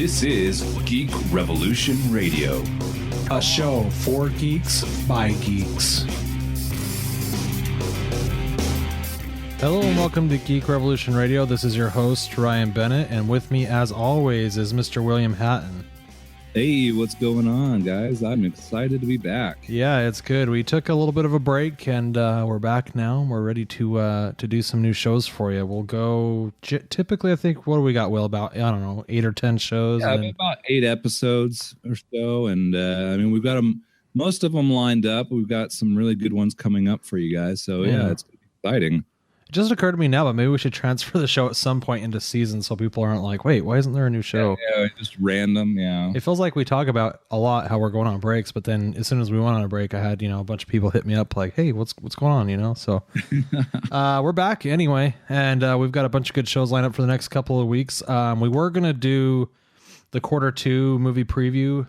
This is Geek Revolution Radio, a show for geeks by geeks. Hello and welcome to Geek Revolution Radio. This is your host, Ryan Bennett, and with me, as always, is Mr. William Hatton. Hey, what's going on, guys? I'm excited to be back. Yeah, it's good. We took a little bit of a break, and we're back now. We're ready to do some new shows for you. We'll go, typically, I think, what do we got, Will? About, I don't know, 8 or 10 shows? Yeah, about 8 episodes or so, and I mean, we've got them, most of them lined up. We've got some really good ones coming up for you guys, so yeah, it's exciting. It just occurred to me now, but maybe we should transfer the show at some point into season so people aren't like, wait, why isn't there a new show? Yeah, just random, yeah. It feels like we talk about a lot how we're going on breaks, but then as soon as we went on a break, I had, a bunch of people hit me up like, hey, what's going on, So we're back anyway, and we've got a bunch of good shows lined up for the next couple of weeks. We were going to do the Q2 movie preview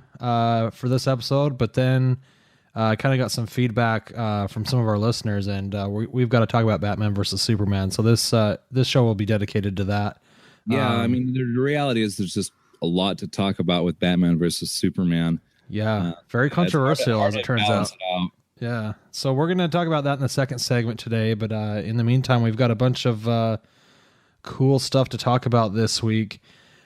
for this episode, but then I kind of got some feedback from some of our listeners, and we've got to talk about Batman versus Superman. So this show will be dedicated to that. Yeah, I mean, the reality is there's just a lot to talk about with Batman versus Superman. Yeah, very controversial as it turns out. Yeah, so we're going to talk about that in the second segment today, but in the meantime, we've got a bunch of cool stuff to talk about this week.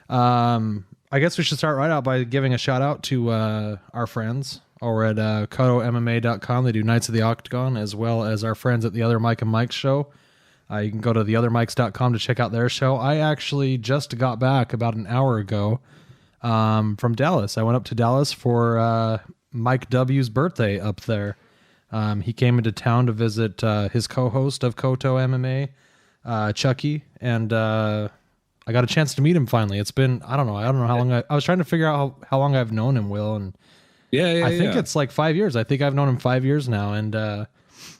I guess we should start right out by giving a shout out to our friends over at KotoMMA.com. They do Knights of the Octagon, as well as our friends at the Other Mike and Mike show. You can go to theothermikes.com to check out their show. I actually just got back about an hour ago from Dallas. I went up to Dallas for Mike W's birthday up there. He came into town to visit his co-host of Koto MMA, Chucky, and I got a chance to meet him finally. It's been, I don't know how long. I was trying to figure out how long I've known him, Will, and I think it's like 5 years. I think I've known him 5 years now, and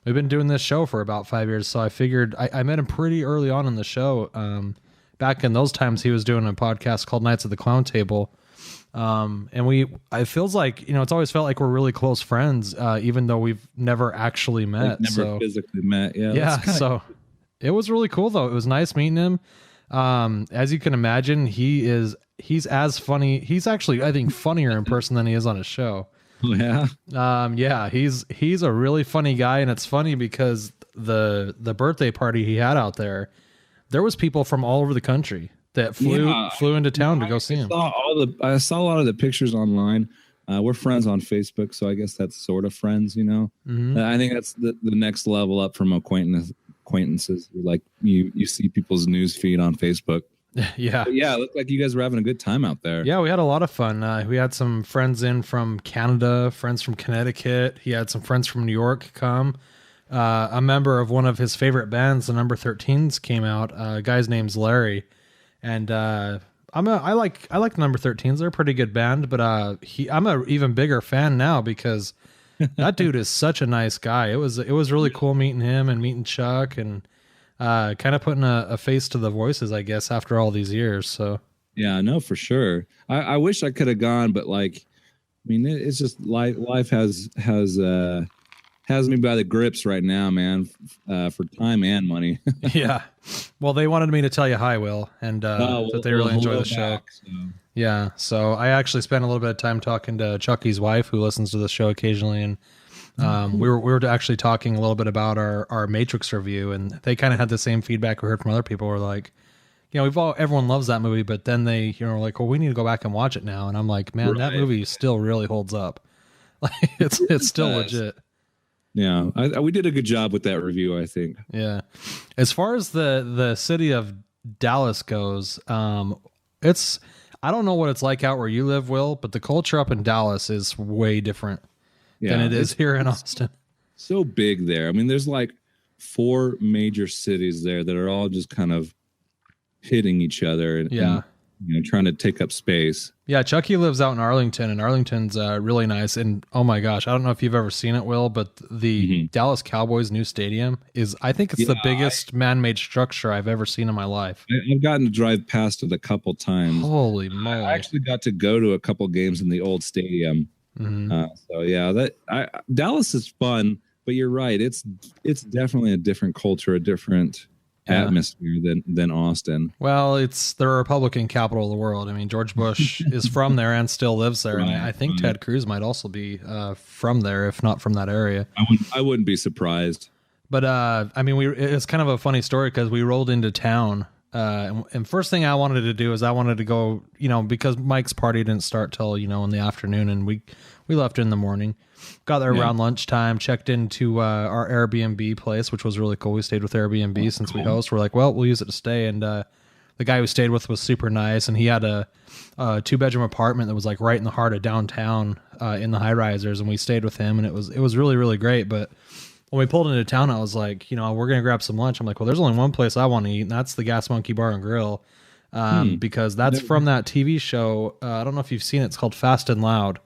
we've been doing this show for about 5 years. So I figured I met him pretty early on in the show. Back in those times, he was doing a podcast called Knights of the Clown Table, and it feels like it's always felt like we're really close friends, even though we've never actually met. Physically met. Yeah. So it was really cool though. It was nice meeting him. As you can imagine, he's as funny. He's actually, I think, funnier in person than he is on his show. Oh, yeah. Yeah, he's a really funny guy, and it's funny because the birthday party he had out there was people from all over the country that flew into town to go see him. I saw a lot of the pictures online. We're friends on Facebook, so I guess that's sort of friends, Mm-hmm. I think that's the next level up from acquaintances. Like you see people's news feed on Facebook. Yeah. But yeah, it looked like you guys were having a good time out there. Yeah, we had a lot of fun. We had some friends in from Canada, friends from Connecticut. He had some friends from New York come. A member of one of his favorite bands, the Number 13s, came out. A guy's name's Larry, and I like the Number 13s. They're a pretty good band, but I'm an even bigger fan now because that dude is such a nice guy. It was really cool meeting him and meeting Chuck and kind of putting a face to the voices, I guess, after all these years. So yeah, no, for sure. I wish I could have gone, but it's just life has me by the grips right now, man, for time and money. Yeah. Well, they wanted me to tell you hi, Will, and that they really enjoy the show. Yeah. So I actually spent a little bit of time talking to Chucky's wife, who listens to the show occasionally, and we were actually talking a little bit about our Matrix review, and they kind of had the same feedback we heard from other people. Were like, everyone loves that movie, but then they, like, well, we need to go back and watch it now. And I'm like, man, That movie still really holds up. Like it's still legit. Yeah, we did a good job with that review, I think. Yeah. As far as the city of Dallas goes, I don't know what it's like out where you live, Will, but the culture up in Dallas is way different than it is here in Austin. So big there. I mean, there's like 4 major cities there that are all just kind of hitting each other and trying to take up space. Yeah, Chucky lives out in Arlington, and Arlington's really nice. And oh my gosh, I don't know if you've ever seen it, Will, but the Dallas Cowboys' new stadium I think it's the biggest man-made structure I've ever seen in my life. I've gotten to drive past it a couple times. Holy moly. I actually got to go to a couple games in the old stadium. Mm-hmm. So yeah, Dallas is fun, but you're right. It's definitely a different culture, a different atmosphere than Austin. Well, it's the Republican capital of the world. I mean, George Bush is from there and still lives there. Right, and I think Ted Cruz might also be from there, if not from that area. I wouldn't be surprised. But I mean, it's kind of a funny story because we rolled into town, and first thing I wanted to do is I wanted to go, because Mike's party didn't start till in the afternoon, and we left in the morning. Got there around lunchtime, checked into our Airbnb place, which was really cool. We stayed with Airbnb since we host. We're like, well, we'll use it to stay. And the guy we stayed with was super nice, and he had a 2-bedroom apartment that was like right in the heart of downtown in the high risers, and we stayed with him, and it was really, really great. But when we pulled into town, I was like, we're gonna grab some lunch. I'm like, well, there's only one place I want to eat, and that's the Gas Monkey Bar and Grill, because that's from that TV show. I don't know if you've seen it. It's called Fast and Loud.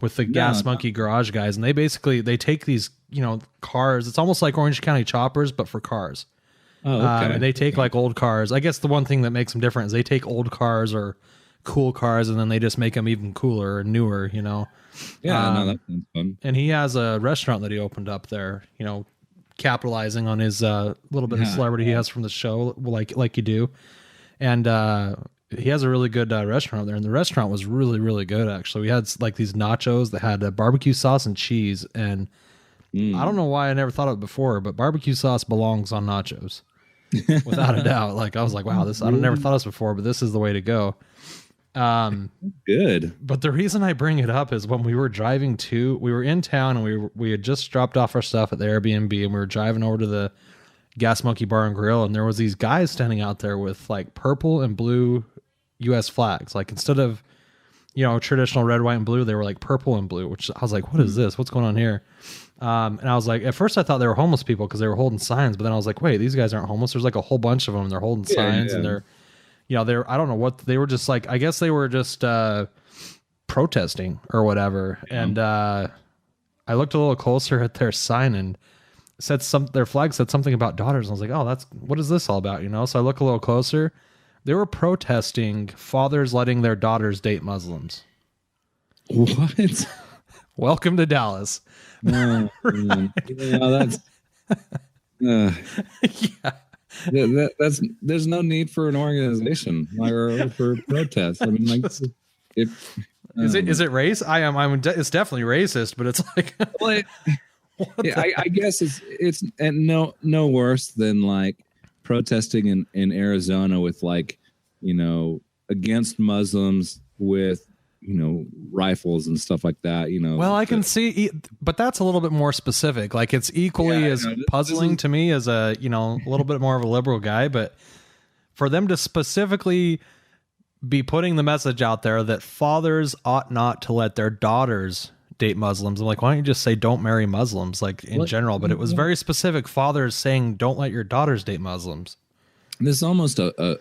With the Gas Monkey Garage guys, and they take these cars. It's almost like Orange County Choppers, but for cars. Oh, okay. And they take like old cars. I guess the one thing that makes them different is they take old cars or cool cars, and then they just make them even cooler and newer. Yeah, no, that sounds fun. And he has a restaurant that he opened up there. Capitalizing on his little bit of celebrity he has from the show, like you do, and. He has a really good restaurant there, and the restaurant was really, really good, actually. We had like these nachos that had barbecue sauce and cheese, and I don't know why I never thought of it before, but barbecue sauce belongs on nachos, without a doubt. Like, I was like, wow, I never thought of this before, but this is the way to go. Good. But the reason I bring it up is when we were driving we were in town, and we had just dropped off our stuff at the Airbnb, and we were driving over to the Gas Monkey Bar and Grill, and there was these guys standing out there with like purple and blue U.S. flags. Like, instead of traditional red, white, and blue, they were like purple and blue, which I was like, what is this? What's going on here? And I was like, at first I thought they were homeless people because they were holding signs, but then I was like, wait, these guys aren't homeless. There's like a whole bunch of them, and they're holding signs, and they're I don't know what they were, just like, I guess they were just protesting or whatever. And I looked a little closer at their sign, and their flag said something about daughters. And I was like, oh, what is this all about? So I look a little closer. They were protesting fathers letting their daughters date Muslims. What? Welcome to Dallas. Oh, that's there's no need for an organization or for protests. I mean, like, is it race? It's definitely racist, but it's like, well, I guess it's no worse than like protesting in Arizona with like, against Muslims with, rifles and stuff like that, Well, I can see, but that's a little bit more specific. Like, it's equally as puzzling to me as a little bit more of a liberal guy, but for them to specifically be putting the message out there that fathers ought not to let their daughters date Muslims. I'm like, why don't you just say don't marry Muslims, like in general? But it was very specific. Fathers saying don't let your daughters date Muslims. This is almost a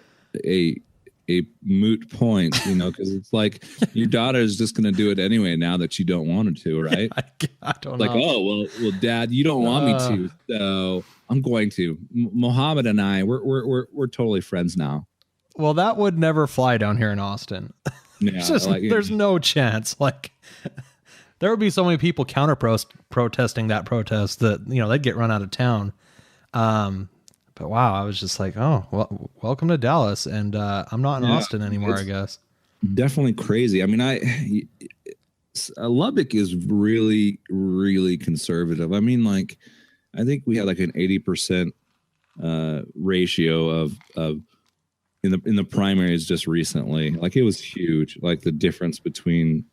moot point, because it's like your daughter is just going to do it anyway now that you don't want her to, right? I don't know. Like, oh well, Dad, you don't want me to, so I'm going to. Mohammed and I, we're totally friends now. Well, that would never fly down here in Austin. Yeah, there's no chance. Like, there would be so many people protesting that protest that they'd get run out of town. But wow, I was just like, oh, well, welcome to Dallas, and I'm not in Austin anymore, I guess. Definitely crazy. I mean, Lubbock is really, really conservative. I mean, like, I think we had like an 80% ratio of in the primaries just recently. Like, it was huge. Like, the difference between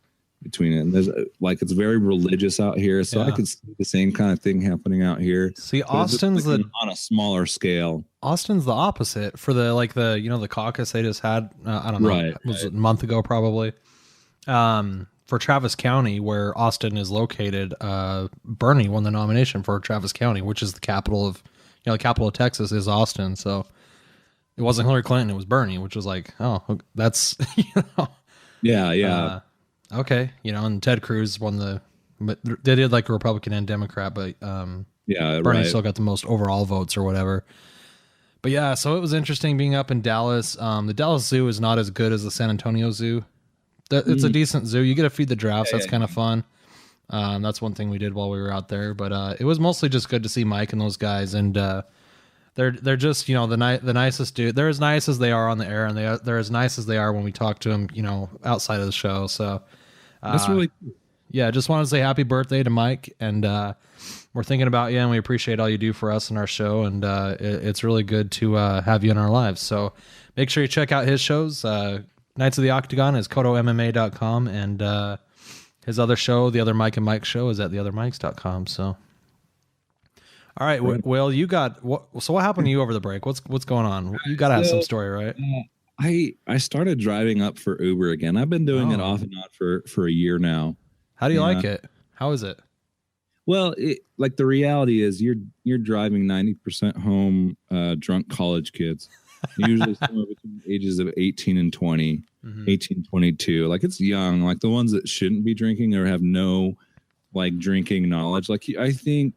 it, and there's like, it's very religious out here, so I could see the same kind of thing happening out here. See, Austin's on a smaller scale. Austin's the opposite for the caucus they just had. I don't know, it was a month ago probably. For Travis County, where Austin is located, Bernie won the nomination for Travis County, which is the capital of the capital of Texas is Austin. So it wasn't Hillary Clinton, it was Bernie, which was like, oh, that's yeah. Okay, and Ted Cruz won but they did like a Republican and Democrat, but Bernie still got the most overall votes or whatever. But yeah, so it was interesting being up in Dallas. The Dallas Zoo is not as good as the San Antonio Zoo. It's a decent zoo. You get to feed the giraffes. That's kind of fun. That's one thing we did while we were out there. But it was mostly just good to see Mike and those guys. And they're just, you know, the nicest dude. They're as nice as they are on the air, and they're as nice as they are when we talk to them, you know, outside of the show. So that's really cool. Yeah, just want to say happy birthday to Mike, and we're thinking about you, and we appreciate all you do for us and our show, and it's really good to have you in our lives. So make sure you check out his shows. Knights of the Octagon is kotomma.com, and his other show, The Other Mike and Mike Show, is at theothermikes.com. So, all right, Will, you got what? So what happened to you over the break? What's going on? You got to have some story, right? I started driving up for Uber again. I've been doing it off and on for a year now. How do you like it? How is it? Well, like the reality is you're driving 90% home drunk college kids, usually somewhere between the ages of 18 and 20, 18, 22. Like it's young, like the ones that shouldn't be drinking or have no like drinking knowledge. Like I think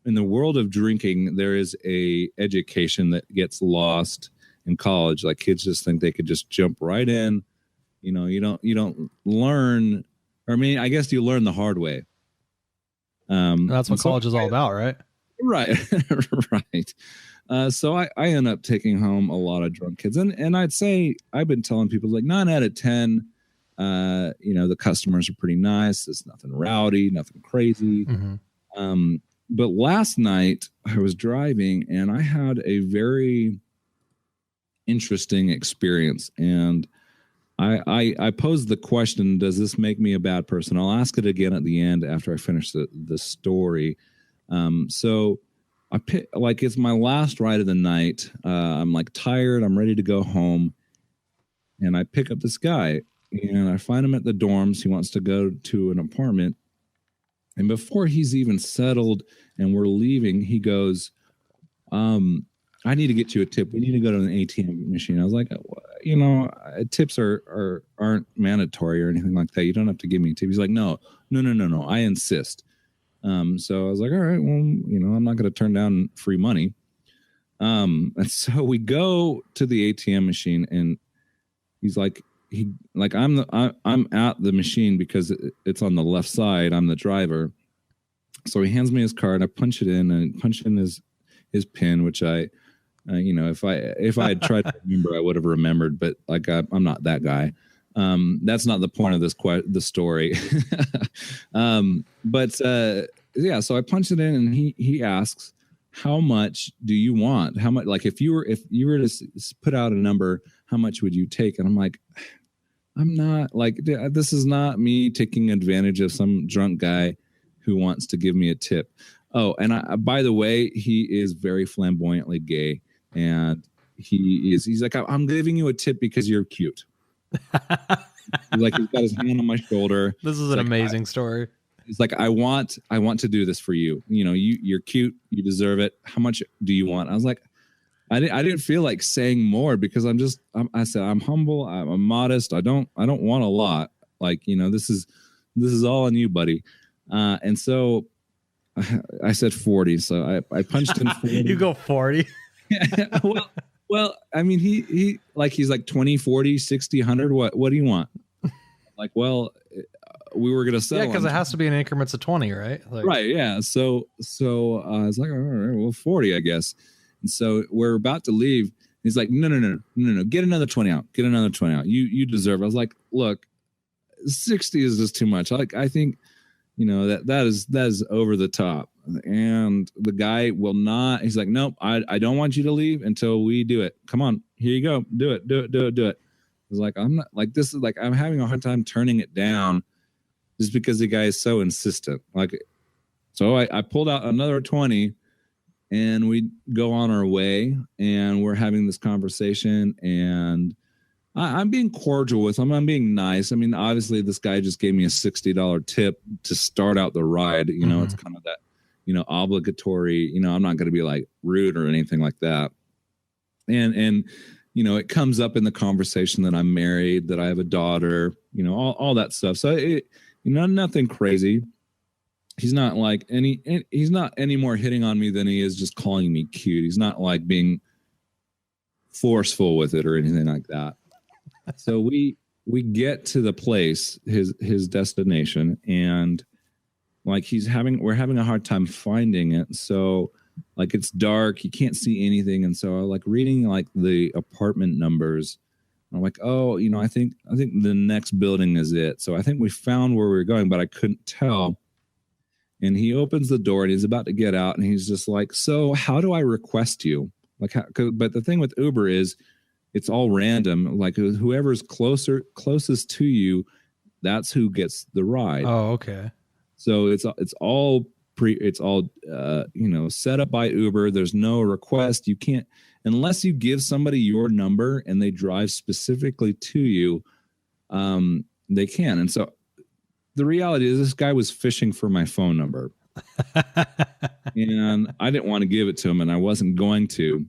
in the world of drinking, there is a education that gets lost in college. Like kids just think they could just jump right in. You know, you don't learn. I mean, I guess you learn the hard way. That's what college is all about, right? Right. Right. So I end up taking home a lot of drunk kids. And I'd say I've been telling people like 9 out of 10, you know, the customers are pretty nice. It's nothing rowdy, nothing crazy. But last night I was driving and I had a very interesting experience. And I posed the question, does this make me a bad person? I'll ask it again at the end after I finish the story. So I pick, like, it's my last ride of the night. I'm like tired. I'm ready to go home. And I pick up this guy and I find him at the dorms. He wants to go to an apartment. And before he's even settled and we're leaving, he goes, I need to get you a tip. We need to go to an ATM machine. I was like, you know, tips aren't mandatory or anything like that. You don't have to give me a tip. He's like, no. I insist. So I was like, all right, well, you know, I'm not going to turn down free money. And so we go to the ATM machine and he's like, I'm at the machine because it's on the left side. I'm the driver. So he hands me his card. I punch it in and punch in his PIN, which you know, if I had tried to remember, I would have remembered, but like, I'm not that guy. That's not the point of the story. Yeah, so I punched it in and he asks, how much do you want? How much, like if you were to put out a number, how much would you take? And I'm like, I'm not like, this is not me taking advantage of some drunk guy who wants to give me a tip. Oh, and by the way, he is very flamboyantly gay. And he's like, I'm giving you a tip because you're cute. Like he's got his hand on my shoulder. This is an amazing story. He's like, I want to do this for you. You know, you're cute. You deserve it. How much do you want? I was like, I didn't feel like saying more because I said, I'm humble. I'm modest. I don't want a lot. Like, you know, this is all on you, buddy. And so I said 40. So I punched in 40. You go 40. well, I mean, he's like 20, 40, 60, 100. What do you want? Like, well, we were going to settle. Yeah, because it has to be in increments of 20, right? Like, right. Yeah. So I was like, all right, well, 40, I guess. And so we're about to leave. He's like, no. Get another 20 out. Get another 20 out. You deserve it. I was like, look, 60 is just too much. I think, you know, that is over the top. And the guy will not. He's like, nope, I don't want you to leave until we do it. Come on, here you go. Do it. I was like, I'm not like, this is like, I'm having a hard time turning it down just because the guy is so insistent. Like, so I pulled out another 20 and we go on our way and we're having this conversation and I'm being cordial with him. I'm being nice. I mean, obviously this guy just gave me a $60 tip to start out the ride. You know, it's kind of that, you know, obligatory, you know, I'm not going to be like rude or anything like that. And, you know, it comes up in the conversation that I'm married, that I have a daughter, you know, all that stuff. So you know, nothing crazy. He's not like he's not any more hitting on me than he is just calling me cute. He's not like being forceful with it or anything like that. So we get to the place, his destination, and like we're having a hard time finding it. So like it's dark, you can't see anything. And so I like reading like the apartment numbers. I'm like, oh, I think the next building is it. So I think we found where we were going, but I couldn't tell. And he opens the door and he's about to get out, and he's just like, so how do I request you? Like, but the thing with Uber is it's all random. Like whoever's closest to you, that's who gets the ride. Oh, okay. So it's all set up by Uber. There's no request. You can't, unless you give somebody your number and they drive specifically to you, they can. And so the reality is this guy was fishing for my phone number. And I didn't want to give it to him, and I wasn't going to.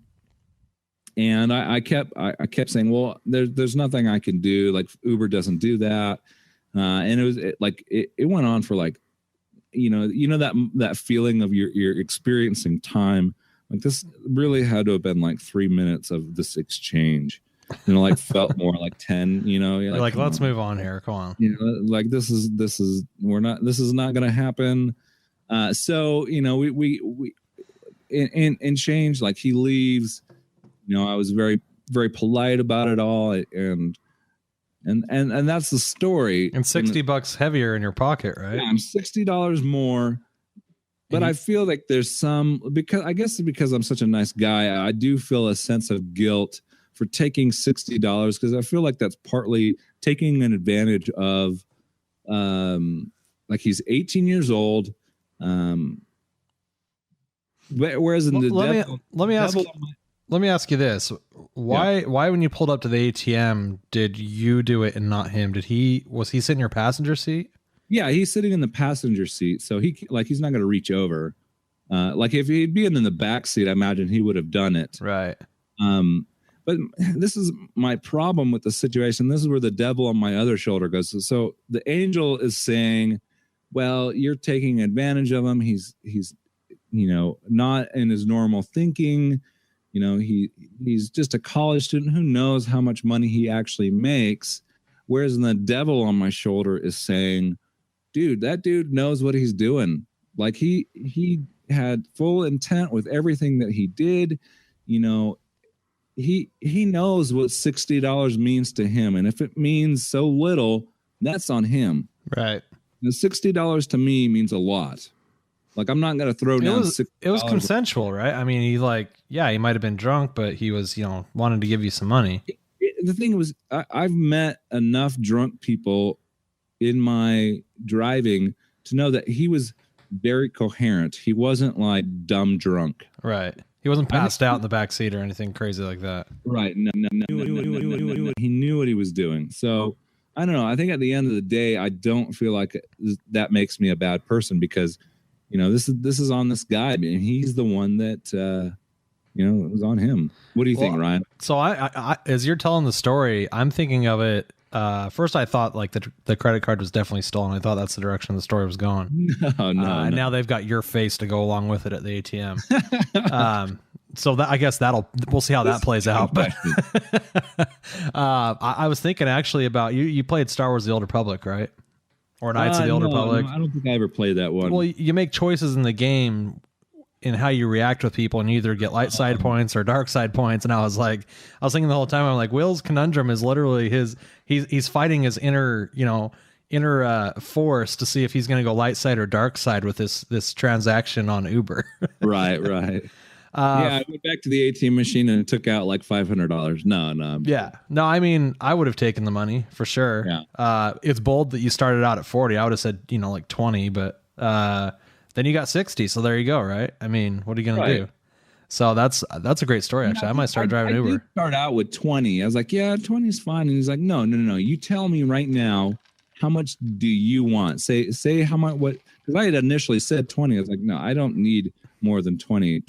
And I kept saying, well, there's nothing I can do. Like Uber doesn't do that. And it went on for like, that feeling of you're experiencing time. Like this really had to have been like 3 minutes of this exchange. Like felt more like 10. You're like let's move on here. Come on. Like this is not going to happen. So we in change. Like he leaves. I was very, very polite about it all, and that's the story. And $60 heavier in your pocket, right? Yeah, I'm $60 more. But I feel like there's because I'm such a nice guy, I do feel a sense of guilt for taking $60 because I feel like that's partly taking an advantage of, like he's 18 years old. Whereas in let me ask you this. Why when you pulled up to the ATM, did you do it and not him? Was he sitting in your passenger seat? Yeah, he's sitting in the passenger seat. So he's not going to reach over. Like if he'd been in the back seat, I imagine he would have done it. Right. But this is my problem with the situation. This is where the devil on my other shoulder goes. So the angel is saying, well, you're taking advantage of him. He's not in his normal thinking. He's just a college student. Who knows how much money he actually makes? Whereas the devil on my shoulder is saying, dude, that dude knows what he's doing. Like he had full intent with everything that he did. He knows what $60 means to him. And if it means so little, that's on him. Right. The $60 to me means a lot. Like I'm not going to throw down $60. It was consensual, right? I mean, he might have been drunk, but he was, wanted to give you some money. The thing was, I've met enough drunk people in my driving to know that he was very coherent. He wasn't like dumb drunk. Right. He wasn't passed out in the back seat or anything crazy like that. Right. No. He knew what he was doing. So I don't know. I think at the end of the day, I don't feel like that makes me a bad person because, this is on this guy. I mean, he's the one that, it was on him. What do you think, Ryan? So I as you're telling the story, I'm thinking of it. First, I thought like the credit card was definitely stolen. I thought that's the direction the story was going. No. And now they've got your face to go along with it at the ATM. So I guess we'll see how that plays out. But I was thinking actually about you played Star Wars: The Old Republic, right? Or Knights of the Old Republic. No, I don't think I ever played that one. Well, you make choices in the game in how you react with people, and you either get light side points or dark side points. And I was thinking the whole time, I'm like, Will's conundrum is literally he's fighting his inner force to see if he's going to go light side or dark side with this transaction on Uber. Right. I went back to the ATM machine and took out like $500. No. Yeah. No, I mean, I would have taken the money for sure. Yeah. It's bold that you started out at 40. I would have said, like 20, but then you got 60. So there you go. Right. I mean, what are you going to do? So that's a great story. Actually, I might start driving Uber. Did start out with 20. I was like, yeah, 20 is fine. And he's like, no. You tell me right now, how much do you want? Say how much, because I had initially said 20. I was like, no, I don't need more than 20.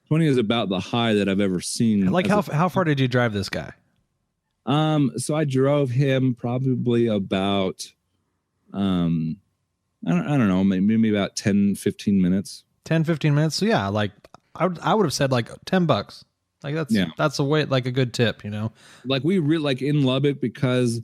20 is about the high that I've ever seen. Like how far did you drive this guy? So I drove him probably about, I don't know, maybe about 10, 15 minutes. 10, 15 minutes. So yeah, like I would have said like $10. Like that's a way, like a good tip, Like we really like in Lubbock because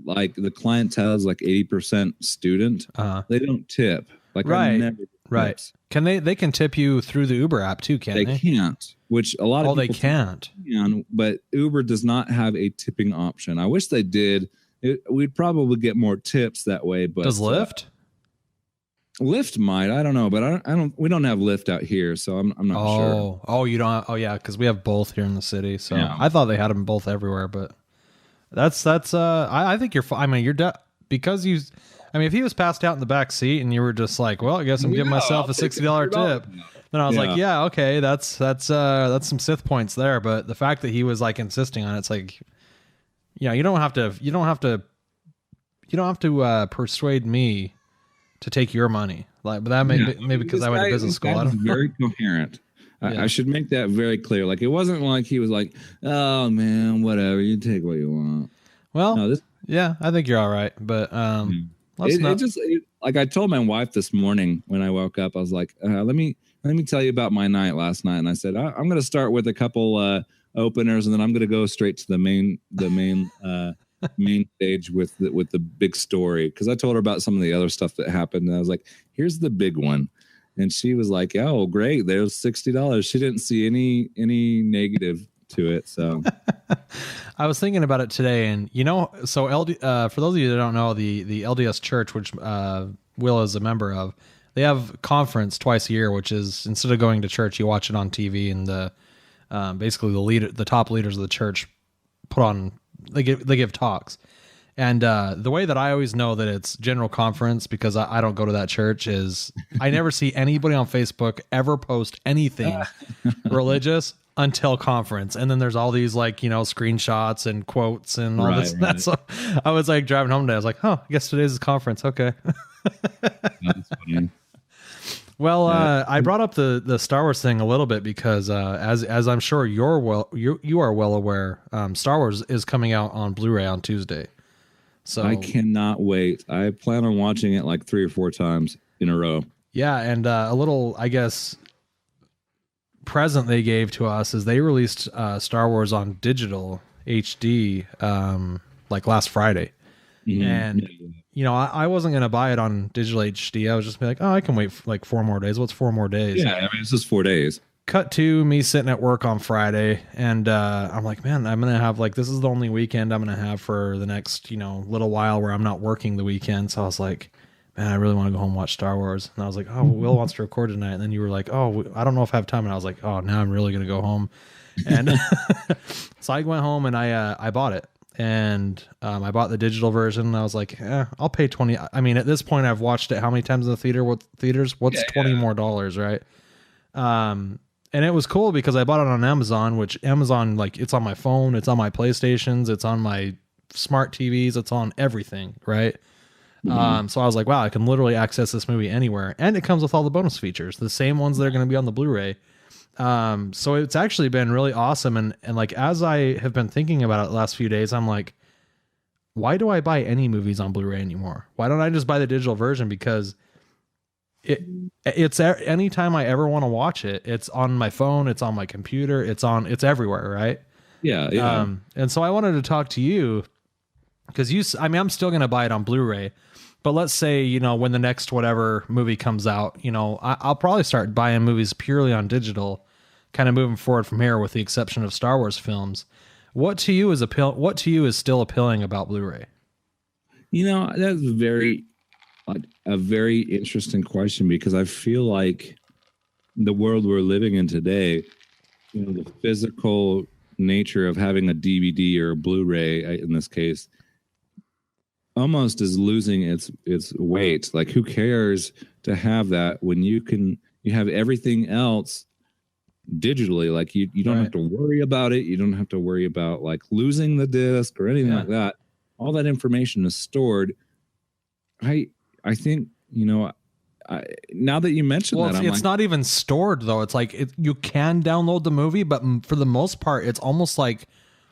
like the clientele is like 80% student. They don't tip. Like right. Right. tips. Can they can tip you through the Uber app too, can't they? They can't, which a lot of they people can't. can, but Uber does not have a tipping option. I wish they did. We'd probably get more tips that way. But does Lyft? Lyft might. I don't know, but I don't. We don't have Lyft out here, so I'm not sure. Oh, you don't. Oh, yeah, because we have both here in the city. So Yeah. I thought they had them both everywhere, but that's. I think you're. I mean, because you. I mean, if he was passed out in the back seat and you were just like, well, I guess I'm giving myself a $60 tip, then I was like, yeah, okay, that's some Sith points there. But the fact that he was like insisting on it, it's like, yeah, you don't have to persuade me to take your money. Like, but that maybe because I went to business school. I don't know. Very coherent. Yeah. I should make that very clear. Like, it wasn't like he was like, oh man, whatever, you take what you want. Well, no, yeah, I think you're all right, but like I told my wife this morning when I woke up, I was like, let me tell you about my night last night. And I said, I'm going to start with a couple openers, and then I'm going to go straight to the main main stage with the big story. Cause I told her about some of the other stuff that happened. And I was like, here's the big one. And she was like, oh, great. There's $60. She didn't see any negative to it. So I was thinking about it today, and so for those of you that don't know, the LDS Church, which Will is a member of, they have conference twice a year, which is, instead of going to church, you watch it on TV, and basically the top leaders of the church they give talks. And the way that I always know that it's general conference, because I don't go to that church, is I never see anybody on Facebook ever post anything religious until conference. And then there's all these screenshots and quotes and all this. Right. So I was like driving home today. I was like, oh, I guess today's a conference. Okay. That's funny. Well, I brought up the Star Wars thing a little bit because as I'm sure you are well aware, Star Wars is coming out on Blu-ray on Tuesday. So I cannot wait. I plan on watching it like 3 or 4 times in a row. Yeah, and a little, I guess, present they gave to us is they released Star Wars on digital HD like last Friday. Mm-hmm. And I wasn't gonna buy it on digital HD. I was just like, oh, I can wait for like 4 more days. What's 4 more days? Yeah, I mean, it's just 4 days. Cut to me sitting at work on Friday, and I'm like, man, I'm gonna have this is the only weekend I'm gonna have for the next little while where I'm not working the weekend. So I was like, man, I really want to go home and watch Star Wars. And I was like, oh, Will wants to record tonight. And then you were like, oh, I don't know if I have time. And I was like, oh, now I'm really gonna go home. And so I went home and I bought it. And I bought the digital version. And I was like, I'll pay $20. I mean, at this point, I've watched it how many times in the theater? What's $20 more, right? And it was cool because I bought it on Amazon, which Amazon, it's on my phone, it's on my PlayStations, it's on my smart TVs, it's on everything, right? Mm-hmm. So I was like, wow, I can literally access this movie anywhere. And it comes with all the bonus features, the same ones that are going to be on the Blu-ray. So it's actually been really awesome. And as I have been thinking about it the last few days, I'm like, why do I buy any movies on Blu-ray anymore? Why don't I just buy the digital version? Because it's anytime I ever want to watch it, it's on my phone, it's on my computer, it's everywhere, right? Yeah. And so I wanted to talk to you because I'm still going to buy it on Blu-ray, but let's say, when the next whatever movie comes out, I'll probably start buying movies purely on digital, kind of moving forward from here with the exception of Star Wars films. What to you is still appealing about Blu-ray? That's a very interesting question, because I feel like the world we're living in today, the physical nature of having a DVD or a Blu-ray in this case almost is losing its weight. Like, who cares to have that when you have everything else digitally? Like, you don't have to worry about it. You don't have to worry about losing the disc or anything like that. All that information is stored. I think, now that you mentioned that, it's not even stored though. It's you can download the movie, but for the most part, it's almost like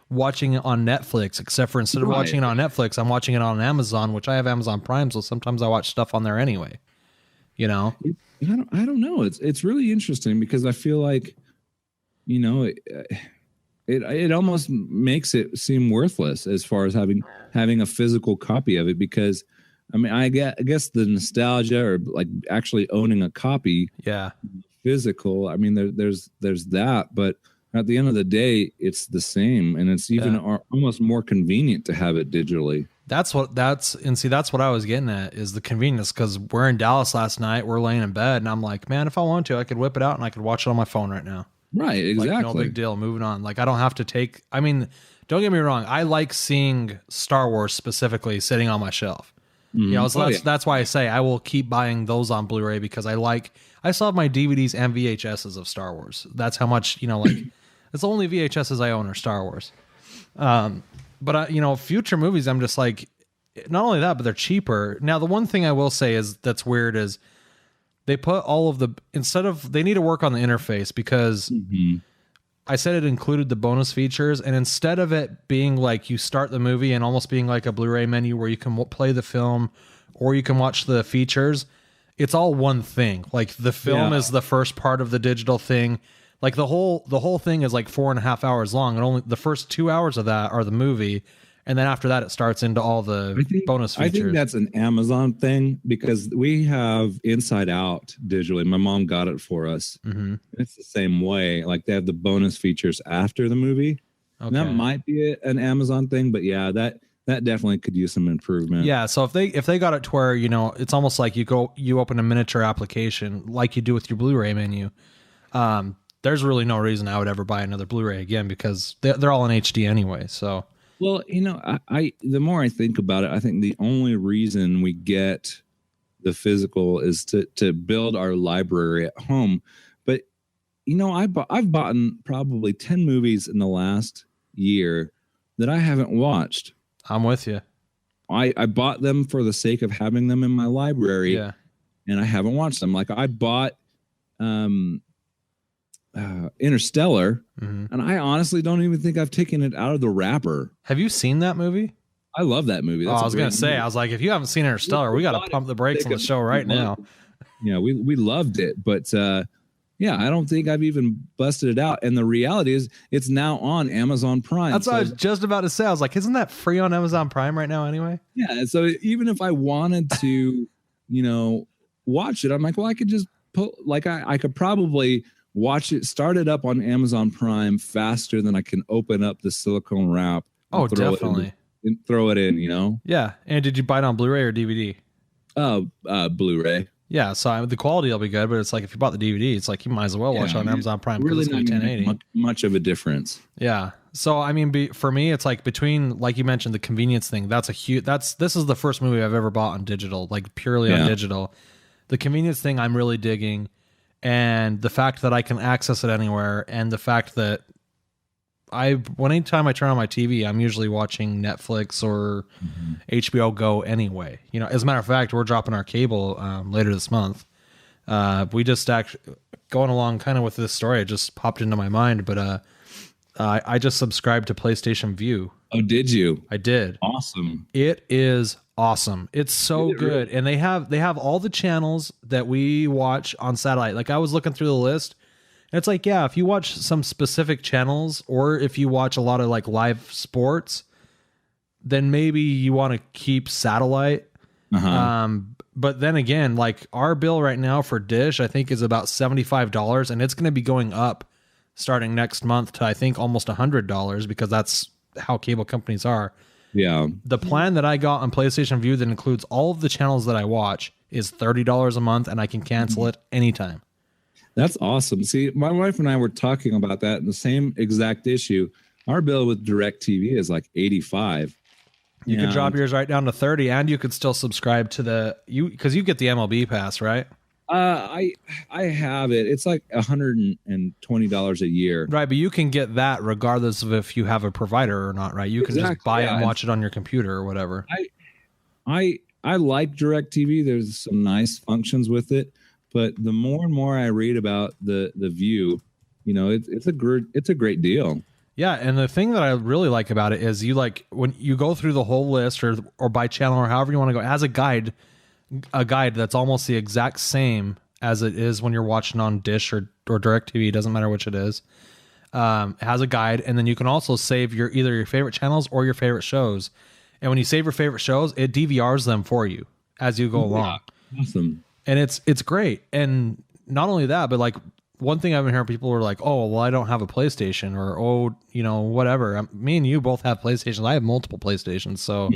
watching it on Netflix, except for instead of watching it on Netflix, I'm watching it on Amazon, which I have Amazon Prime. So sometimes I watch stuff on there anyway, I don't know. It's really interesting because I feel like, it almost makes it seem worthless as far as having a physical copy of it, because I mean, I guess the nostalgia or like actually owning a copy, Yeah. physical. I mean, there's that, but at the end of the day, it's the same, and it's even almost more convenient to have it digitally. That's what I was getting at is the convenience, because we're in Dallas last night. We're laying in bed, and I'm like, man, if I want to, I could whip it out and I could watch it on my phone right now. Right, exactly. Like, no big deal. Moving on. Like, I don't have to take. I mean, don't get me wrong. I like seeing Star Wars specifically sitting on my shelf. Mm-hmm. You know, so that's why I say I will keep buying those on Blu-ray, because I still have my DVDs and VHSs of Star Wars. That's how much, like, it's the only VHSs I own are Star Wars. But future movies, I'm just like, not only that, but they're cheaper. Now, the one thing I will say is that's weird is they put all of they need to work on the interface, because I said it included the bonus features, and instead of it being like you start the movie and almost being like a Blu-ray menu where you can play the film or you can watch the features, it's all one thing. Like, the film is the first part of the digital thing. Like, the whole thing is like 4.5 hours long, and only the first 2 hours of that are the movie. And then after that, it starts into all the bonus features. I think that's an Amazon thing, because we have Inside Out digitally. My mom got it for us. Mm-hmm. It's the same way. Like, they have the bonus features after the movie. Okay. And that might be an Amazon thing, but yeah, that definitely could use some improvement. Yeah. So if they got it to where, it's almost like you open a miniature application like you do with your Blu-ray menu. There's really no reason I would ever buy another Blu-ray again, because they're all in HD anyway. So. Well, I the more I think about it, I think the only reason we get the physical is to build our library at home. But I've bought probably 10 movies in the last year that I haven't watched. I'm with you. I bought them for the sake of having them in my library, and I haven't watched them. Like, I bought Interstellar, and I honestly don't even think I've taken it out of the wrapper. Have you seen that movie? I love that movie. I was gonna say, I was like, if you haven't seen Interstellar, we got to pump the brakes on the show right now. Yeah, we loved it, but I don't think I've even busted it out. And the reality is, it's now on Amazon Prime. That's what I was just about to say. I was like, isn't that free on Amazon Prime right now anyway? Yeah, so even if I wanted to, watch it, I'm like, well, I could just I could probably watch it, start it up on Amazon Prime faster than I can open up the silicone wrap. Oh, definitely. Throw it in, Yeah. And did you buy it on Blu-ray or DVD? Blu-ray. Yeah, so the quality will be good, but it's like if you bought the DVD, it's like you might as well watch it on Amazon Prime. Really, it's not 1080. Much of a difference. Yeah. So I mean, for me, it's like between, like you mentioned, the convenience thing. This is the first movie I've ever bought on digital, like purely on digital. The convenience thing I'm really digging. And the fact that I can access it anywhere, and the fact that anytime I turn on my TV, I'm usually watching Netflix or HBO Go anyway. As a matter of fact, we're dropping our cable later this month. We just going along kind of with this story. It just popped into my mind, but I just subscribed to PlayStation View. Oh, did you? I did. Awesome. It is awesome. It's so good. Really? And they have all the channels that we watch on satellite. Like, I was looking through the list, and it's like, yeah, if you watch some specific channels, or if you watch a lot of like live sports, then maybe you want to keep satellite. But then again, like, our bill right now for Dish, I think, is about $75, and it's going to be going up starting next month to, I think, almost $100, because that's how cable companies are. Yeah. The plan that I got on PlayStation View that includes all of the channels that I watch is $30 a month, and I can cancel it anytime. That's awesome. See, my wife and I were talking about that, and the same exact issue. Our bill with DirecTV is like $85. You could drop yours right down to $30, and you could still subscribe to because you get the MLB pass, right? I have it. It's like $120 a year. Right, but you can get that regardless of if you have a provider or not, right? You can just buy it and watch it on your computer or whatever. I like DirecTV. There's some nice functions with it, but the more and more I read about the View, it's a great deal. Yeah, and the thing that I really like about it is when you go through the whole list or by channel or however you want to go, it has a guide that's almost the exact same as it is when you're watching on Dish or DirecTV. It doesn't matter which it is. It has a guide, and then you can also save either your favorite channels or your favorite shows. And when you save your favorite shows, it DVRs them for you. as you go along. Awesome. And it's great. And not only that, but like one thing I've been hearing, people are like, oh, well, I don't have a PlayStation, or, oh, you know, whatever. Me and you both have PlayStations. I have multiple PlayStations. So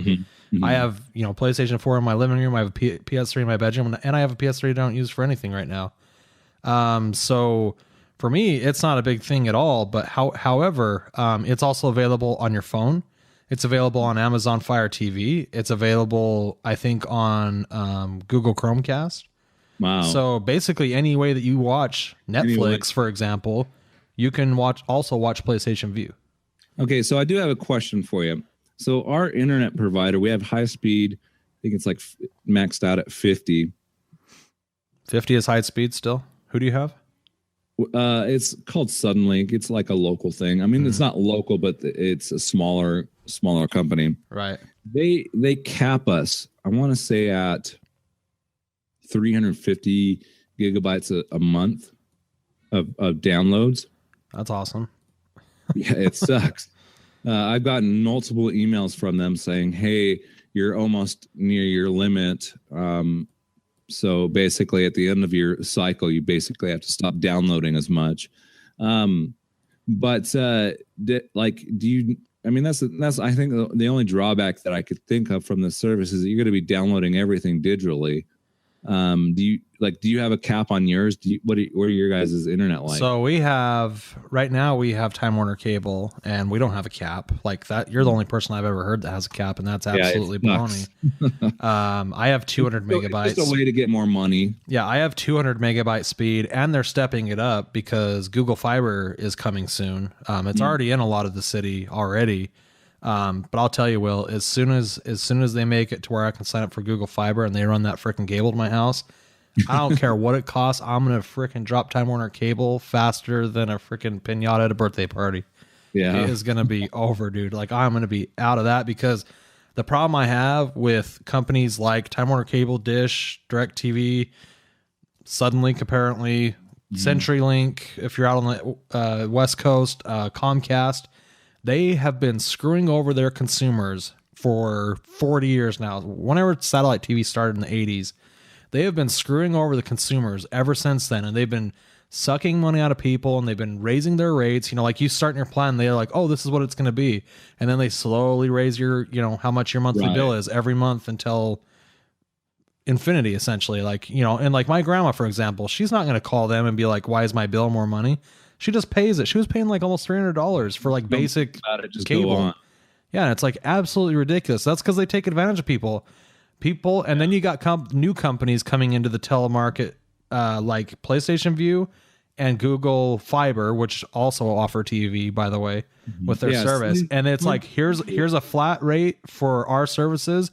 I have, you know, PlayStation 4 in my living room. I have a PS3 in my bedroom, and I have a PS3 I don't use for anything right now. So for me, it's not a big thing at all. But however, it's also available on your phone. It's available on Amazon Fire TV. It's available, I think, on Google Chromecast. Wow. So basically, any way that you watch Netflix, for example, you can also watch PlayStation View. Okay, so I do have a question for you. So our internet provider, we have high speed. I think it's like maxed out at 50. 50 is high speed still. Who do you have? It's called Suddenlink. It's like a local thing. I mean, it's not local, but it's a smaller company. Right. They cap us, I want to say, at 350 gigabytes a month of downloads. That's awesome. Yeah, it sucks. I've gotten multiple emails from them saying, hey, you're almost near your limit. So basically at the end of your cycle, you basically have to stop downloading as much. But do you, I mean, that's I think the only drawback that I could think of from this service is that you're going to be downloading everything digitally. Do you have a cap on yours? What are your guys' internet like? So right now we have Time Warner Cable, and we don't have a cap like that. You're the only person I've ever heard that has a cap, and that's absolutely baloney. I have 200 megabytes. It's just a way to get more money. Yeah, I have 200 megabyte speed, and they're stepping it up because Google Fiber is coming soon. It's already in a lot of the city already. But I'll tell you, Will, as soon as they make it to where I can sign up for Google Fiber and they run that freaking cable to my house, I don't care what it costs. I'm going to freaking drop Time Warner Cable faster than a freaking piñata at a birthday party. Yeah. It is going to be over, dude. Like, I'm going to be out of that because the problem I have with companies like Time Warner Cable, Dish, DirecTV, Suddenlink, apparently, CenturyLink, if you're out on the West Coast, Comcast, they have been screwing over their consumers for 40 years now. Whenever satellite TV started in the 80s, they have been screwing over the consumers ever since then. And they've been sucking money out of people, and they've been raising their rates. You know, like you start in your plan, they're like, oh, this is what it's going to be. And then they slowly raise your, you know, how much your monthly bill is every month until infinity, essentially. Like, you know, and like my grandma, for example, she's not going to call them and be like, why is my bill more money? She just pays it. She was paying like almost $300 for like basic cable. Yeah, and it's like absolutely ridiculous. That's because they take advantage of people. And then you got new companies coming into the telemarket, like PlayStation View and Google Fiber, which also offer TV, by the way, with their service. And it's like, here's a flat rate for our services.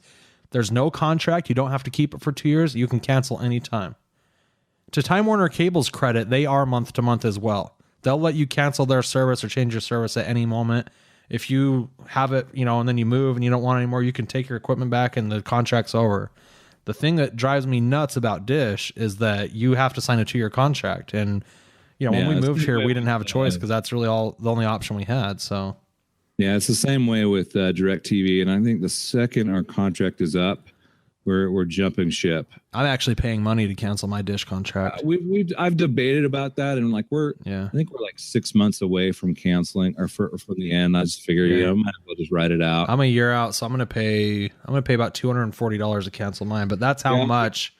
There's no contract. You don't have to keep it for 2 years. You can cancel anytime. To Time Warner Cable's credit, they are month to month as well. They'll let you cancel their service or change your service at any moment. If you have it, you know, and then you move and you don't want it anymore, you can take your equipment back and the contract's over. The thing that drives me nuts about Dish is that you have to sign a 2-year contract. And, you know, when we moved here, we didn't have a choice because that's really the only option we had. So, yeah, it's the same way with DirecTV. And I think the second our contract is up, we're jumping ship. I'm actually paying money to cancel my Dish contract. I've debated about that, and like I think we're like 6 months away from canceling or from the end. I just figured, you know, might as well just write it out. I'm a year out, so I'm gonna pay about $240 to cancel mine. But that's how much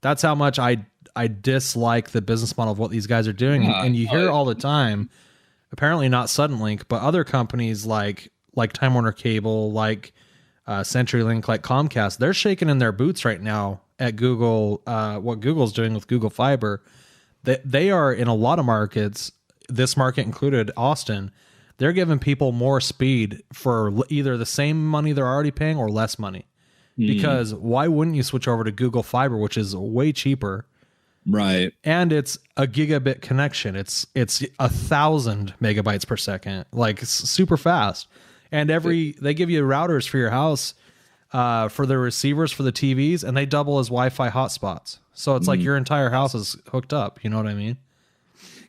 I dislike the business model of what these guys are doing. And you hear all the time, apparently not Suddenlink, but other companies like Time Warner Cable, like CenturyLink, like Comcast, they're shaking in their boots right now at Google. What Google's doing with Google Fiber, they are in a lot of markets, this market included, Austin. They're giving people more speed for either the same money they're already paying or less money. Because why wouldn't you switch over to Google Fiber, which is way cheaper, right? And it's a gigabit connection. It's 1,000 megabytes per second, like it's super fast. And they give you routers for your house, for the receivers for the TVs, and they double as Wi-Fi hotspots. So it's like your entire house is hooked up. You know what I mean?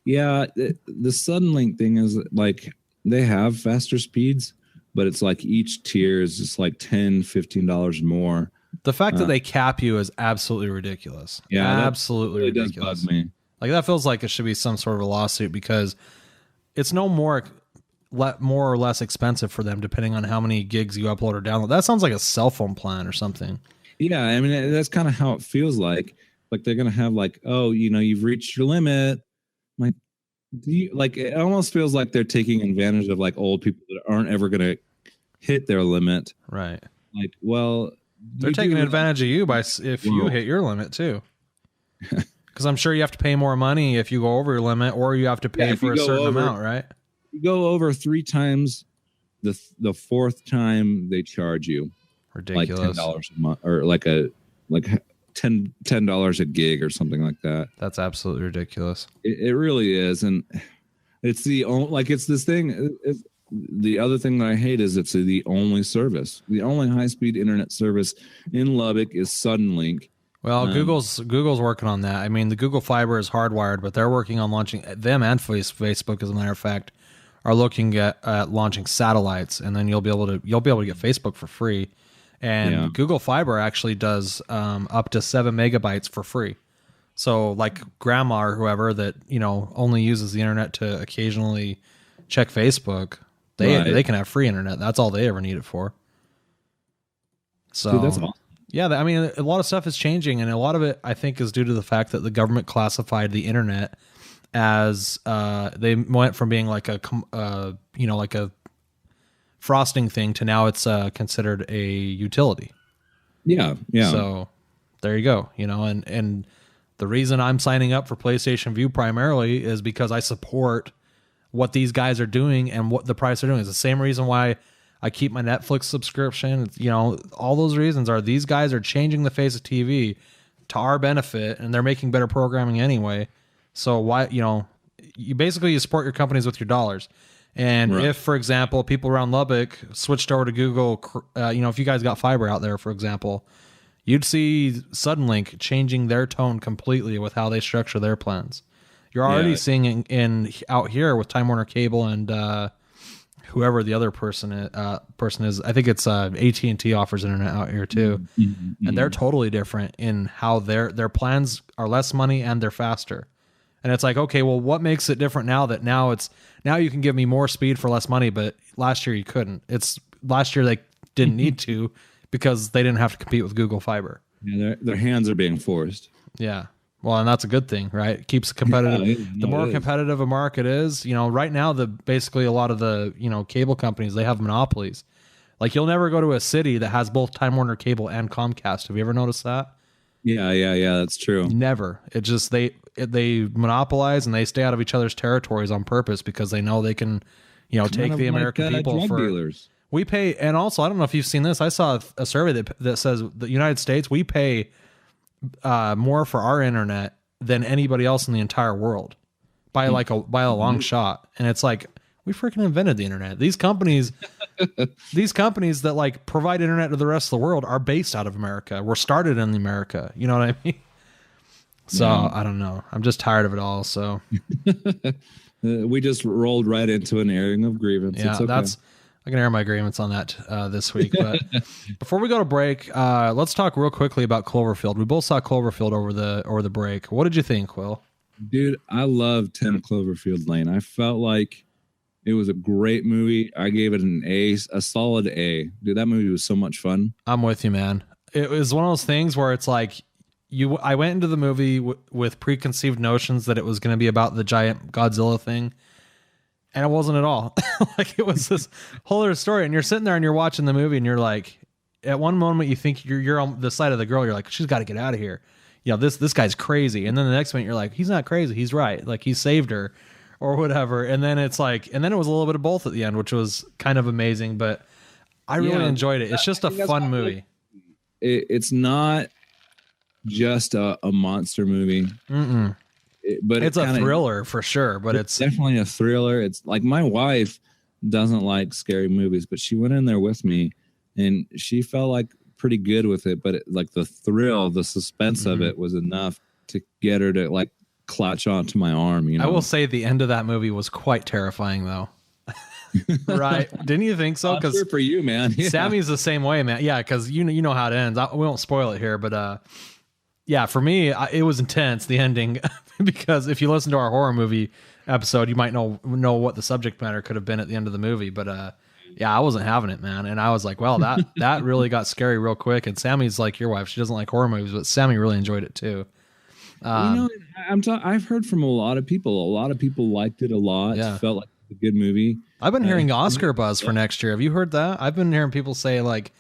Yeah. The Suddenlink thing is like they have faster speeds, but it's like each tier is just like $10, $15 more. The fact that they cap you is absolutely ridiculous. Yeah, absolutely really ridiculous. Does bug me. Like that feels like it should be some sort of a lawsuit because it's no more or less expensive for them depending on how many gigs you upload or download. That sounds like a cell phone plan or something. Yeah, I mean that's kind of how it feels like. Like they're gonna have like, oh, you've reached your limit. Like, it almost feels like they're taking advantage of like old people that aren't ever gonna hit their limit. Right. Like, well, they're taking advantage of you if you hit your limit too. Because I'm sure you have to pay more money if you go over your limit, or you have to pay for a certain amount, right? You go over 3 times, the fourth time they charge you ridiculous, like $10 a month, or like $10 a gig or something like that. That's absolutely ridiculous. It really is, and it's it's this thing. The other thing that I hate is it's the only service. The only high-speed internet service in Lubbock is Suddenlink. Well, Google's working on that. I mean, the Google Fiber is hardwired, but they're working on launching them, and Facebook, as a matter of fact, are looking at launching satellites, and then you'll be able to get Facebook for free. And Google Fiber actually does up to 7 megabytes for free. So, like grandma or whoever that only uses the internet to occasionally check Facebook, they can have free internet. That's all they ever need it for. So dude, that's awesome. Yeah, I mean, a lot of stuff is changing, and a lot of it, I think, is due to the fact that the government classified the internet as they went from being like a frosting thing to now it's considered a utility. Yeah. So there you go. And the reason I'm signing up for PlayStation Vue primarily is because I support what these guys are doing and what the price they're doing. It's the same reason why I keep my Netflix subscription. All those reasons are these guys are changing the face of TV to our benefit, and they're making better programming anyway. So why, you basically support your companies with your dollars. And if, for example, people around Lubbock switched over to Google, if you guys got fiber out there, for example, you'd see Suddenlink changing their tone completely with how they structure their plans. You're already seeing it out here with Time Warner Cable and whoever the other person is. I think it's AT&T offers internet out here too, and they're totally different in how their plans are less money and they're faster. And it's like, okay, well, what makes it different now that now you can give me more speed for less money, but last year you couldn't. Last year they didn't need to because they didn't have to compete with Google Fiber. Yeah, their hands are being forced. Yeah. Well, and that's a good thing, right? It keeps it competitive. The more competitive a market is, right now, basically a lot of the, cable companies, they have monopolies. Like you'll never go to a city that has both Time Warner Cable and Comcast. Have you ever noticed that? Yeah, that's true. Never. It just, they monopolize and they stay out of each other's territories on purpose because they know they can, take the American people for dealers. We pay, and also, I don't know if you've seen this. I saw a survey that says the United States, we pay more for our internet than anybody else in the entire world by a long shot. And it's like, we freaking invented the internet. These companies that like provide internet to the rest of the world are based out of America. We're started in America. You know what I mean? So I don't know. I'm just tired of it all. So we just rolled right into an airing of grievance. Yeah, it's okay. I can air my agreements on that this week. But before we go to break, let's talk real quickly about Cloverfield. We both saw Cloverfield over the break. What did you think, Will? Dude, I love 10 Cloverfield Lane. I felt like it was a great movie. I gave it an A, a solid A. Dude, that movie was so much fun. I'm with you, man. It was one of those things where it's like I went into the movie with preconceived notions that it was going to be about the giant Godzilla thing. And it wasn't at all. Like it was this whole other story. And you're sitting there and you're watching the movie and you're like, at one moment you think you're on the side of the girl. You're like, she's got to get out of here. This guy's crazy. And then the next minute you're like, he's not crazy. He's right. Like he saved her or whatever. And then it's like, and then it was a little bit of both at the end, which was kind of amazing. But I really enjoyed it. It's just a fun movie. It's not just a monster movie. Mm-mm. But it's a thriller for sure, but it's definitely a thriller. It's like my wife doesn't like scary movies, but she went in there with me and she felt like pretty good with it. But like the thrill, the suspense of it was enough to get her to like clutch onto my arm. I will say the end of that movie was quite terrifying though. Right? Didn't you think so? Because sure for you, man. Yeah. Sammy's the same way, man. Yeah, because you know how it ends. We won't spoil it here, but yeah, for me, it was intense, the ending, because if you listen to our horror movie episode, you might know what the subject matter could have been at the end of the movie. But yeah, I wasn't having it, man. And I was like, well, that really got scary real quick. And Sammy's like your wife. She doesn't like horror movies, but Sammy really enjoyed it too. I've heard from a lot of people. A lot of people liked it a lot. Yeah. Felt like a good movie. I've been hearing Oscar buzz for next year. Have you heard that? I've been hearing people say like,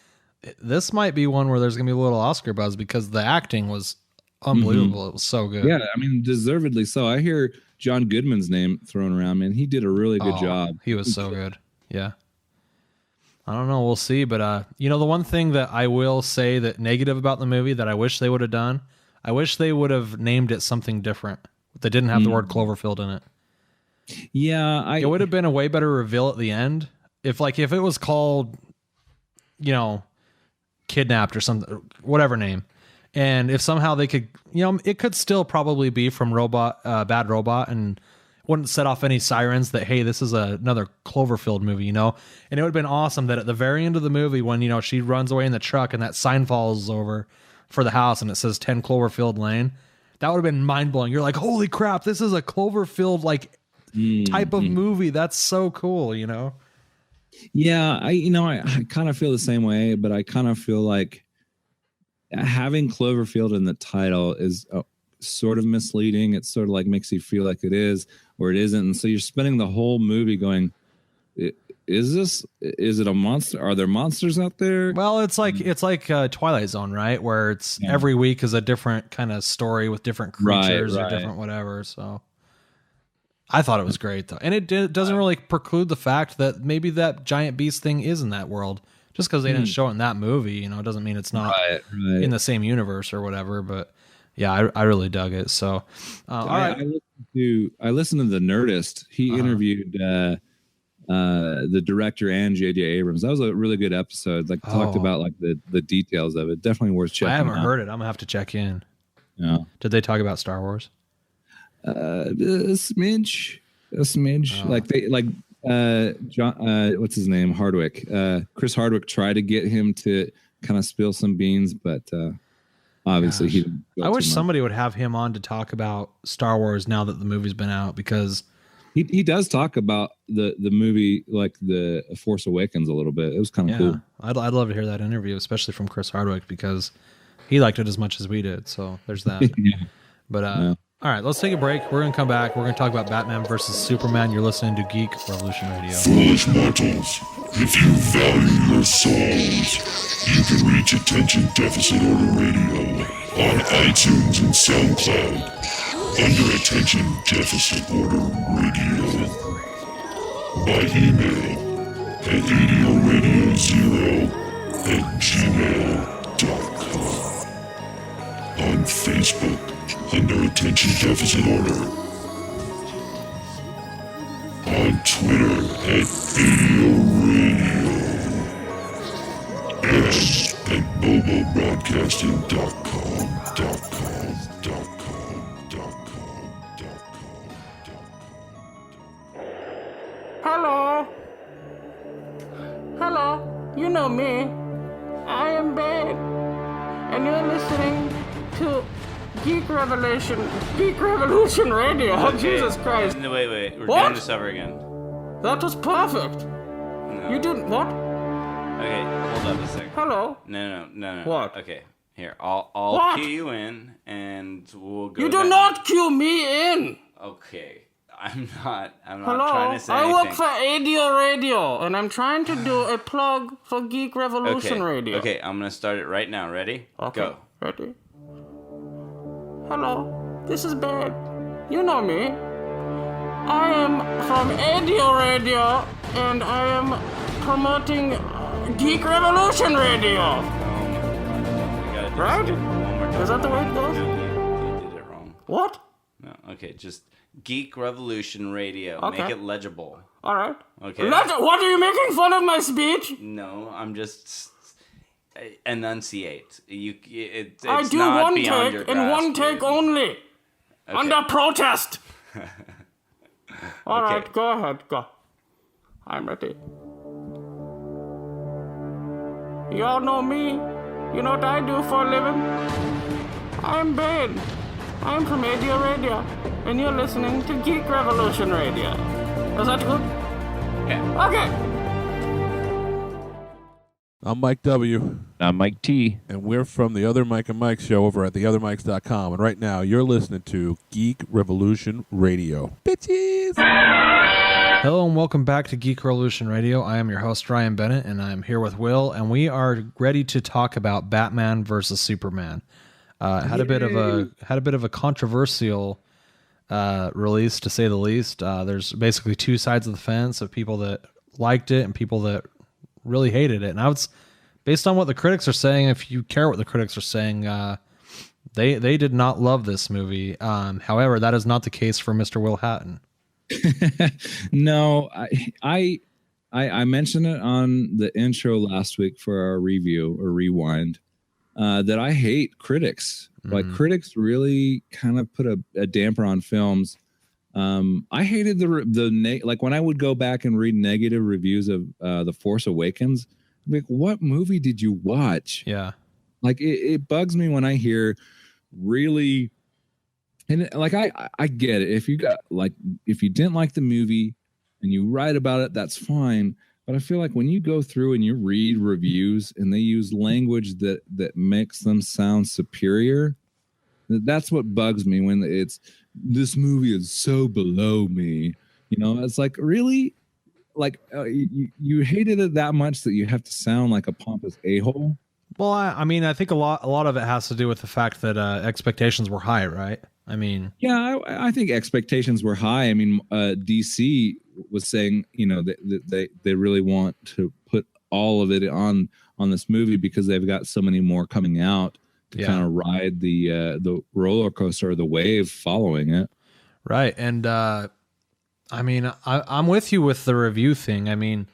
this might be one where there's going to be a little Oscar buzz because the acting was unbelievable. Mm-hmm. It was so good. Yeah, I mean, deservedly so. I hear John Goodman's name thrown around, man. He did a really good job. He was so good. Yeah. I don't know. We'll see. But, the one thing that I will say that negative about the movie that I wish they would have done, I wish they would have named it something different. They didn't have the word Cloverfield in it. Yeah. It would have been a way better reveal at the end. If it was called, Kidnapped or something, whatever name. And if somehow they could, it could still probably be from Bad Robot and wouldn't set off any sirens that, hey, this is another Cloverfield movie, And it would have been awesome that at the very end of the movie when, she runs away in the truck and that sign falls over for the house and it says 10 Cloverfield Lane, that would have been mind blowing. You're like, holy crap, this is a Cloverfield type of movie. That's so cool, Yeah, I kind of feel the same way, but I kind of feel like having Cloverfield in the title is sort of misleading. It sort of like makes you feel like it is or it isn't. And so you're spending the whole movie going, is it a monster? Are there monsters out there? Well, it's like Twilight Zone, right? Where it's every week is a different kind of story with different creatures or different whatever. So I thought it was great though. And it doesn't really preclude the fact that maybe that giant beast thing is in that world. Just because they didn't show it in that movie, doesn't mean it's not in the same universe or whatever. But yeah, I really dug it. So, all right. I listened to The Nerdist. He interviewed the director and J.J. Abrams. That was a really good episode. Talked about the details of it. Definitely worth checking out. I haven't heard it. I'm gonna have to check in. Yeah. Did they talk about Star Wars? A smidge. John, what's his name? Hardwick. Chris Hardwick tried to get him to kind of spill some beans, but obviously he didn't. I wish somebody would have him on to talk about Star Wars now that the movie's been out, because he does talk about the movie, like the Force Awakens, a little bit. It was kind of cool. I'd love to hear that interview, especially from Chris Hardwick, because he liked it as much as we did. So there's that. But all right, let's take a break. We're going to come back. We're going to talk about Batman versus Superman. You're listening to Geek Revolution Radio. Foolish mortals, if you value your souls, you can reach Attention Deficit Order Radio on iTunes and SoundCloud under Attention Deficit Order Radio. By email at AdioRadio0@gmail.com. On Facebook under Attention Deficit Order. On Twitter at ADIO Radio. And at BoboBroadcasting.com. Hello, you know me. I am Bennett, and you're listening to Geek Revolution Radio. Oh, Jesus Christ. No, wait. We're What? doing this over again. That was perfect. No. You didn't, what? Okay, hold up a second. Hello? No. What? Okay, here. I'll What? cue you in, and we'll go. You do not cue me in. Okay, I'm not Hello? trying to say I anything. work for ADIO Radio, and I'm trying to do a plug for Geek Revolution Radio. Okay, I'm gonna start it right now. Ready? Okay. Go. Ready? Hello, this is Ben. You know me. I am from ADIO Radio, and I am promoting Geek Revolution Radio. We gotta do Right? this one more time. Is that the way it goes? No, you did it wrong. What? No. Okay, just Geek Revolution Radio. Okay. Make it legible. All right. Okay. What, are you making fun of my speech? No, I'm just enunciate. It's I do not one beyond your take and one grasp, take dude. only. Okay. Under protest. All Okay. right, go ahead. Go. I'm ready. You all know me. You know what I do for a living? I'm Ben. I'm from Radio Radio, and you're listening to Geek Revolution Radio. Is that good? Yeah. Okay. I'm Mike W. I'm Mike T. And we're from the Other Mike and Mike show over at theothermikes.com. And right now, you're listening to Geek Revolution Radio. Bitches! Hello and welcome back to Geek Revolution Radio. I am your host, Ryan Bennett, and I'm here with Will, and we are ready to talk about Batman versus Superman. Had a bit of a controversial release, to say the least. There's basically two sides of the fence of people that liked it and people that really hated it. And I was, based on what the critics are saying, if you care what the critics are saying, they did not love this movie. However, that is not the case for Mr. Will Hatton. No, I mentioned it on the intro last week for our review or rewind, that I hate critics. Like, critics really kind of put a damper on films. I hated like when I would go back and read negative reviews of The Force Awakens, I'm like, what movie did you watch? Yeah. Like, it bugs me when I hear really, and like, I get it. If you didn't like the movie and you write about it, that's fine. But I feel like when you go through and you read reviews and they use language that makes them sound superior, that's what bugs me when it's, this movie is so below me. You know, it's like, really? Like, you hated it that much that you have to sound like a pompous a-hole? Well, I mean, I think a lot of it has to do with the fact that expectations were high, right? I mean, yeah, I think expectations were high. I mean, DC was saying, you know, they really want to put all of it on this movie because they've got so many more coming out to kind of ride the roller coaster or the wave following it. Right. And I mean, I'm with you with the review thing. I mean,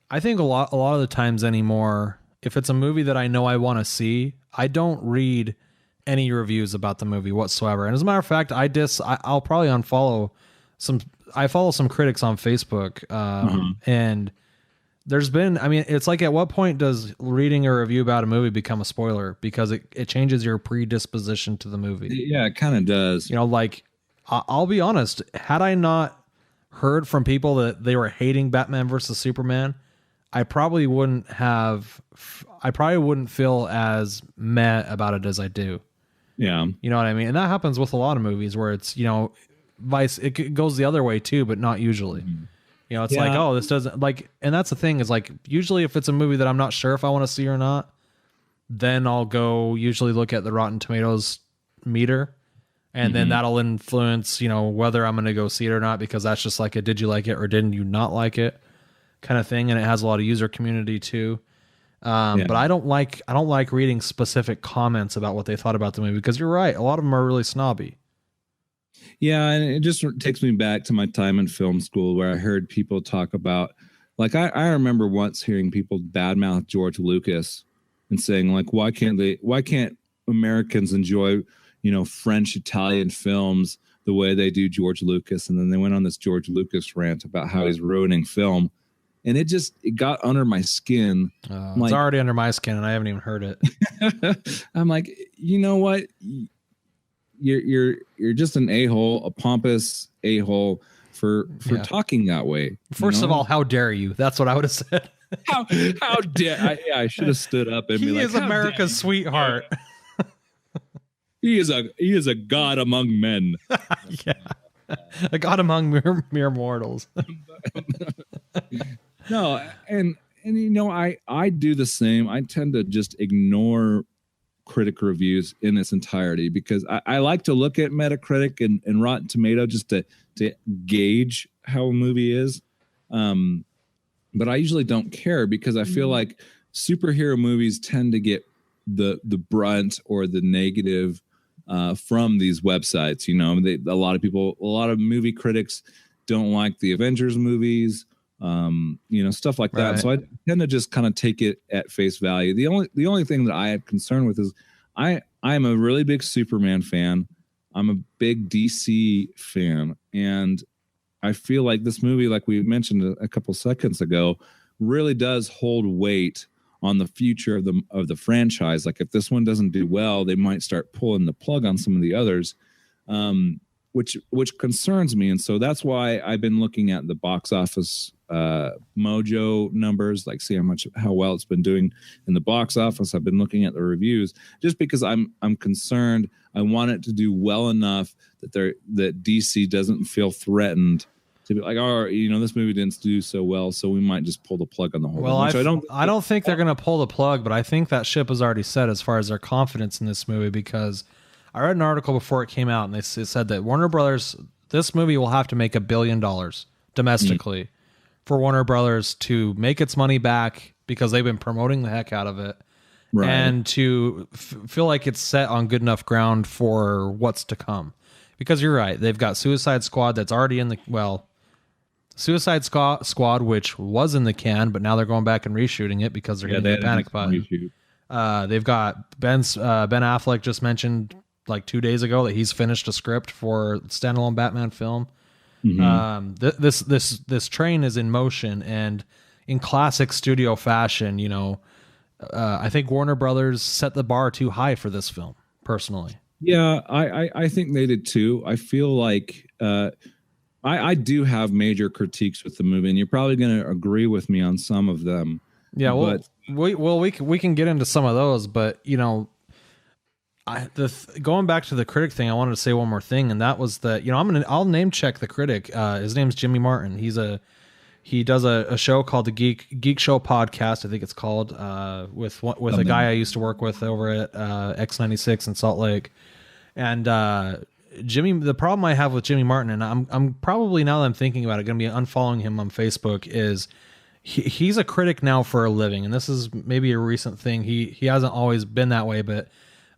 I think a lot of the times anymore, if it's a movie that I know I want to see, I don't read any reviews about the movie whatsoever. And as a matter of fact, I'll probably unfollow I follow some critics on Facebook, and there's been, I mean, it's like, at what point does reading a review about a movie become a spoiler? Because it changes your predisposition to the movie. Yeah, it kind of does. You know, like, I'll be honest, had I not heard from people that they were hating Batman versus Superman, I probably wouldn't feel as meh about it as I do. Yeah. You know what I mean? And that happens with a lot of movies where it's, you know, it goes the other way too, but not usually. You know, it's like, oh, this doesn't, like, and that's the thing is, like, usually if it's a movie that I'm not sure if I want to see or not, then I'll go usually look at the Rotten Tomatoes meter, and then that'll influence, you know, whether I'm going to go see it or not, because that's just like a did you like it or didn't you not like it kind of thing. And it has a lot of user community too. But I don't like reading specific comments about what they thought about the movie, because you're right, a lot of them are really snobby. Yeah, and it just takes me back to my time in film school where I heard people talk about, like, I remember once hearing people badmouth George Lucas and saying, like, why can't Americans enjoy, you know, French, Italian films the way they do George Lucas? And then they went on this George Lucas rant about how he's ruining film. And it got under my skin. It's already under my skin, and I haven't even heard it. I'm like, you know what? You're just an a-hole, a pompous a-hole for talking that way. First of all, how dare you? That's what I would have said. How dare I should have stood up and be like, he is America's sweetheart. He is a god among men. Yeah. A god among mere mortals. No, and you know, I do the same. I tend to just ignore critic reviews in its entirety because I like to look at Metacritic and Rotten Tomato just to gauge how a movie is. But I usually don't care because I feel like superhero movies tend to get the brunt or the negative from these websites. You know, a lot of movie critics don't like the Avengers movies. You know, stuff like that. Right. So I tend to just kind of take it at face value. The only thing that I have concern with is I'm a really big Superman fan. I'm a big DC fan, and I feel like this movie, like we mentioned a couple seconds ago, really does hold weight on the future of the franchise. Like if this one doesn't do well, they might start pulling the plug on some of the others, which concerns me. And so that's why I've been looking at the box office mojo numbers, like see how well it's been doing in the box office. I've been looking at the reviews just because I'm concerned. I want it to do well enough that DC doesn't feel threatened to be like, oh, this movie didn't do so well, so we might just pull the plug on the whole. Well, I don't think they're going to pull the plug, but I think that ship is already set as far as their confidence in this movie, because I read an article before it came out, and it said that Warner Brothers, this movie will have to make $1 billion domestically for Warner Brothers to make its money back, because they've been promoting the heck out of it, right, and to feel like it's set on good enough ground for what's to come. Because you're right, they've got Suicide Squad that's already in the Suicide Squad, which was in the can, but now they're going back and reshooting it because they're getting a panic button. They've got Ben Affleck just mentioned like 2 days ago that he's finished a script for standalone Batman film. This train is in motion, and in classic studio fashion, I think Warner Brothers set the bar too high for this film, personally. Yeah, I think they did too. I feel like I do have major critiques with the movie, and you're probably going to agree with me on some of them. Yeah, we can get into some of those, but going back to the critic thing, I wanted to say one more thing, and that was that I'll name check the critic. His name's Jimmy Martin. He does a show called the Geek Show Podcast, I think it's called, with a guy I used to work with over at X96 in Salt Lake, and Jimmy. The problem I have with Jimmy Martin, and I'm probably, now that I'm thinking about it, going to be unfollowing him on Facebook, is he's a critic now for a living, and this is maybe a recent thing. He hasn't always been that way, but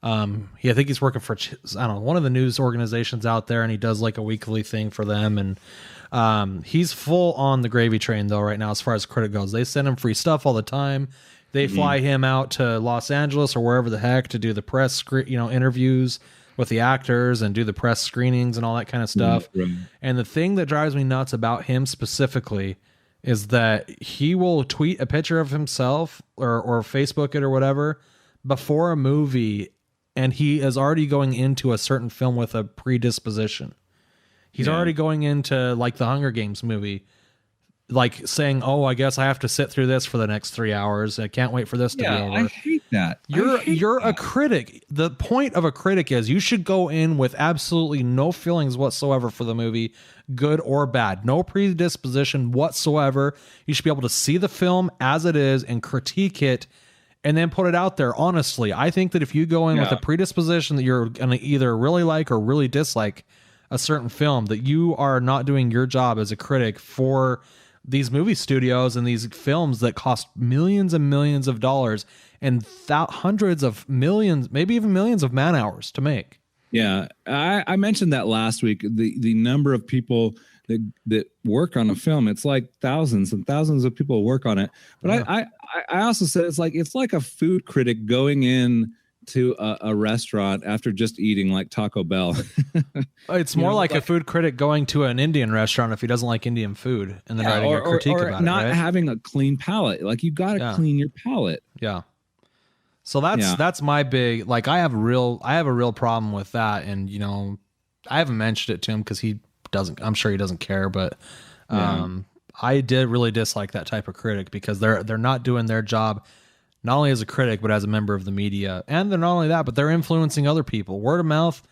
I think he's working for, I don't know, one of the news organizations out there, and he does like a weekly thing for them, and he's full on the gravy train though right now as far as critic goes. They send him free stuff all the time. They fly him out to Los Angeles or wherever the heck to do the press interviews with the actors and do the press screenings and all that kind of stuff. Right. And the thing that drives me nuts about him specifically is that he will tweet a picture of himself or Facebook it or whatever before a movie, and he is already going into a certain film with a predisposition. He's already going into like the Hunger Games movie, like saying, "Oh, I guess I have to sit through this for the next 3 hours. I can't wait for this to be over." I hate that. You're a critic. The point of a critic is you should go in with absolutely no feelings whatsoever for the movie, good or bad. No predisposition whatsoever. You should be able to see the film as it is and critique it, and then put it out there honestly. I think that if you go in with a predisposition that you're going to either really like or really dislike a certain film, that you are not doing your job as a critic for these movie studios and these films that cost millions and millions of dollars and hundreds of millions, maybe even millions of man hours to make. Yeah, I mentioned that last week. The number of people that work on a film, it's like thousands and thousands of people work on it. But I also said it's like a food critic going in to a restaurant after just eating like Taco Bell. It's more like a food critic going to an Indian restaurant if he doesn't like Indian food, and then writing a critique about not it, right? Having a clean palate. Like you got to clean your palate. Yeah. So that's my big, like, I have a real problem with that. And, I haven't mentioned it to him because I'm sure he doesn't care, but I did really dislike that type of critic because they're not doing their job, not only as a critic, but as a member of the media. And they're not only that, but they're influencing other people. Word of mouth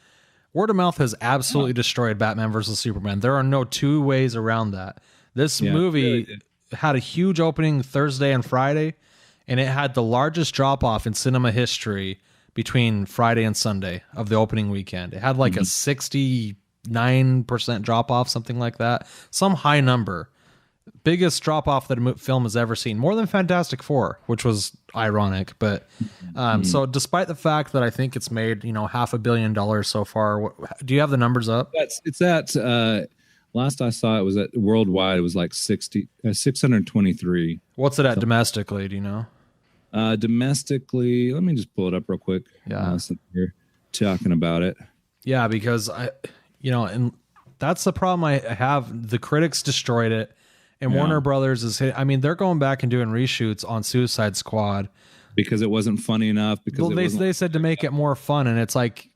has absolutely destroyed Batman versus Superman. There are no two ways around that. This movie had a huge opening Thursday and Friday, and it had the largest drop off in cinema history between Friday and Sunday of the opening weekend. It had like a 69% drop off, something like that. Some high number. Biggest drop off that a film has ever seen, more than Fantastic Four, which was ironic. But so despite the fact that I think it's made $500 million so far, do you have the numbers up? It's at last I saw it was at worldwide. It was like 623. What's it at domestically? Do you know? Domestically, let me just pull it up real quick. Yeah, you're talking about it. Yeah, because and that's the problem I have. The critics destroyed it, and Warner Brothers I mean, they're going back and doing reshoots on Suicide Squad because it wasn't funny enough. Because they said to make it more fun, and it's like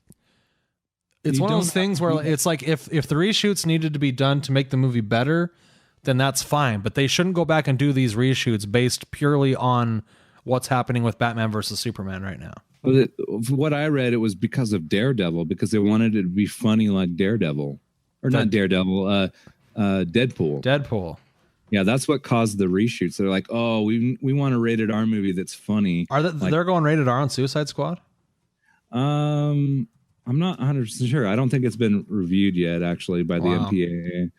it's one of those things where it's like if the reshoots needed to be done to make the movie better, then that's fine. But they shouldn't go back and do these reshoots based purely on what's happening with Batman versus Superman right now. From what I read, it was because of Daredevil, because they wanted it to be funny like Daredevil, or not Daredevil, Deadpool. Yeah, that's what caused the reshoots. They're like, oh, we want a rated R movie that's funny. They're going rated R on Suicide Squad? I'm not 100% sure. I don't think it's been reviewed yet, actually, by the MPAA.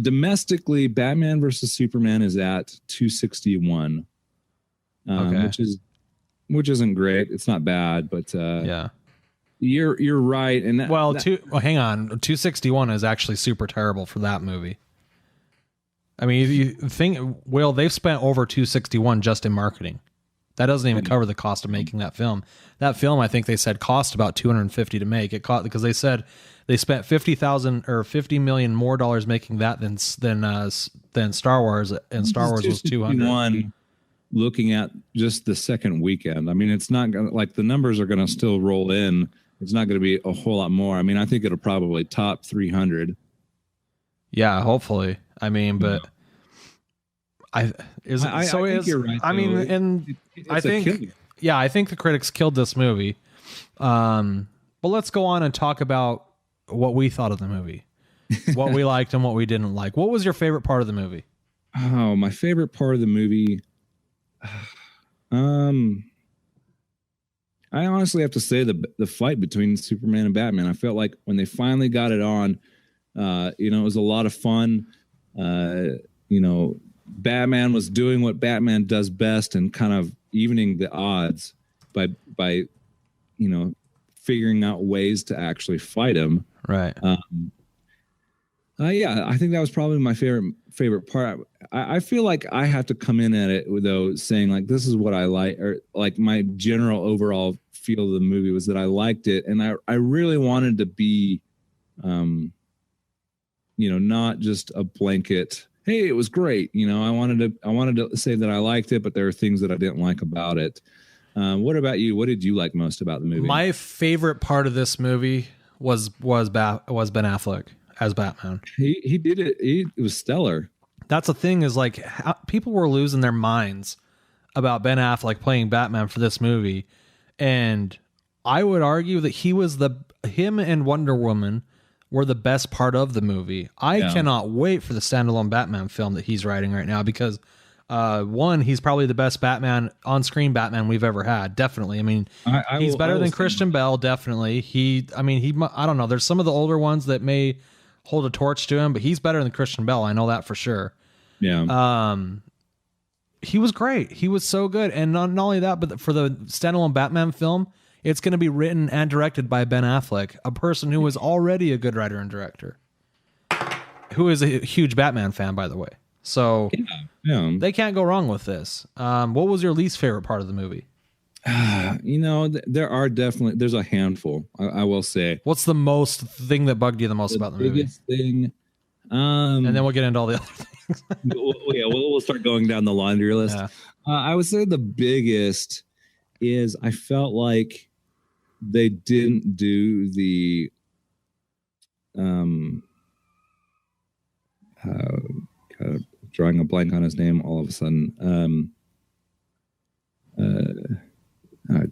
Domestically, Batman versus Superman is at 261, which isn't great. It's not bad, but you're right. And hang on, 261 is actually super terrible for that movie. I mean, you think, well, they've spent over 261 just in marketing. That doesn't even cover the cost of making that film. That film, I think they said, cost about $250 to make. It cost because they said they spent $50 million more dollars making that than Star Wars, and Star Wars was 200. Looking at just the second weekend, I mean, it's not gonna, like, the numbers are going to still roll in. It's not going to be a whole lot more. I mean, I think it'll probably top 300. Yeah, hopefully. I mean, but I think you're right. I mean, and I think I think the critics killed this movie. But let's go on and talk about what we thought of the movie, what we liked and what we didn't like. What was your favorite part of the movie? Oh, my favorite part of the movie. I honestly have to say the fight between Superman and Batman. I felt like when they finally got it on, it was a lot of fun. Batman was doing what Batman does best and kind of evening the odds by figuring out ways to actually fight him. Right. I think that was probably my favorite part. I feel like I have to come in at it though saying like, this is what I like, or like my general overall feel of the movie was that I liked it. And I really wanted to be, not just a blanket, hey, it was great. I wanted to say that I liked it, but there are things that I didn't like about it. What about you? What did you like most about the movie? My favorite part of this movie was Ben Affleck as Batman. He did it. It was stellar. That's the thing, is like people were losing their minds about Ben Affleck playing Batman for this movie, and I would argue that him and Wonder Woman were the best part of the movie. I cannot wait for the standalone Batman film that he's writing right now, because one, he's probably the best on-screen Batman we've ever had. Definitely. I mean, he's better than Christian Bale. Definitely. I don't know. There's some of the older ones that may hold a torch to him, but he's better than Christian Bale. I know that for sure. Yeah. He was great. He was so good. And not only that, but for the standalone Batman film, it's going to be written and directed by Ben Affleck, a person who is already a good writer and director, who is a huge Batman fan, by the way. So they can't go wrong with this. What was your least favorite part of the movie? There's a handful, I will say. What's the most thing that bugged you the most about the movie? Biggest thing. And then we'll get into all the other things. We'll start going down the laundry list. Yeah. I would say the biggest is I felt like they didn't do the drawing a blank on his name all of a sudden.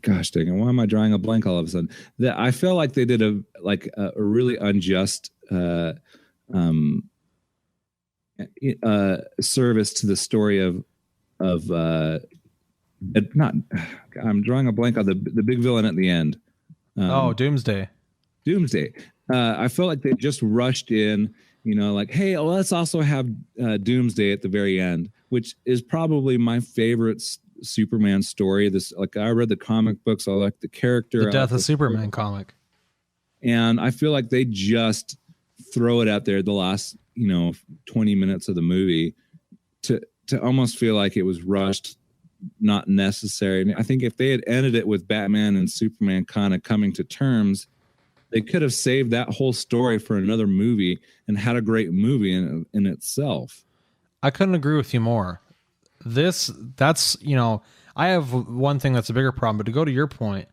Gosh dang it! Why am I drawing a blank all of a sudden? I feel like they did a really unjust service to the story of I'm drawing a blank on the big villain at the end. Doomsday. I felt like they just rushed in, like, hey, let's also have Doomsday at the very end, which is probably my favorite Superman story. I read the comic books. I like the character. The Death of Superman comic. And I feel like they just throw it out there the last, 20 minutes of the movie to almost feel like it was rushed, not necessary. And I think if they had ended it with Batman and Superman kind of coming to terms, They could have saved that whole story for another movie and had a great movie in itself. I couldn't agree with you more. That's I have one thing that's a bigger problem, but to go to your point,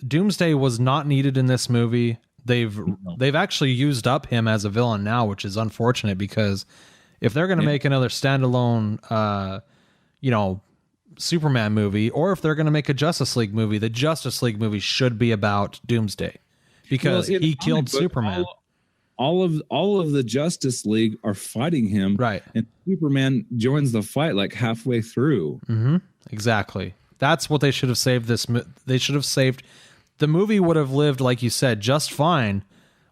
Doomsday was not needed in this movie. They've actually used up him as a villain now, which is unfortunate, because if they're going to make another standalone, Superman movie, or if they're going to make a Justice League movie, the Justice League movie should be about Doomsday, because he killed Superman. All of the Justice League are fighting him, right? And Superman joins the fight like halfway through. Mm-hmm. Exactly. That's what they should have saved. They should have saved. The movie would have lived, like you said, just fine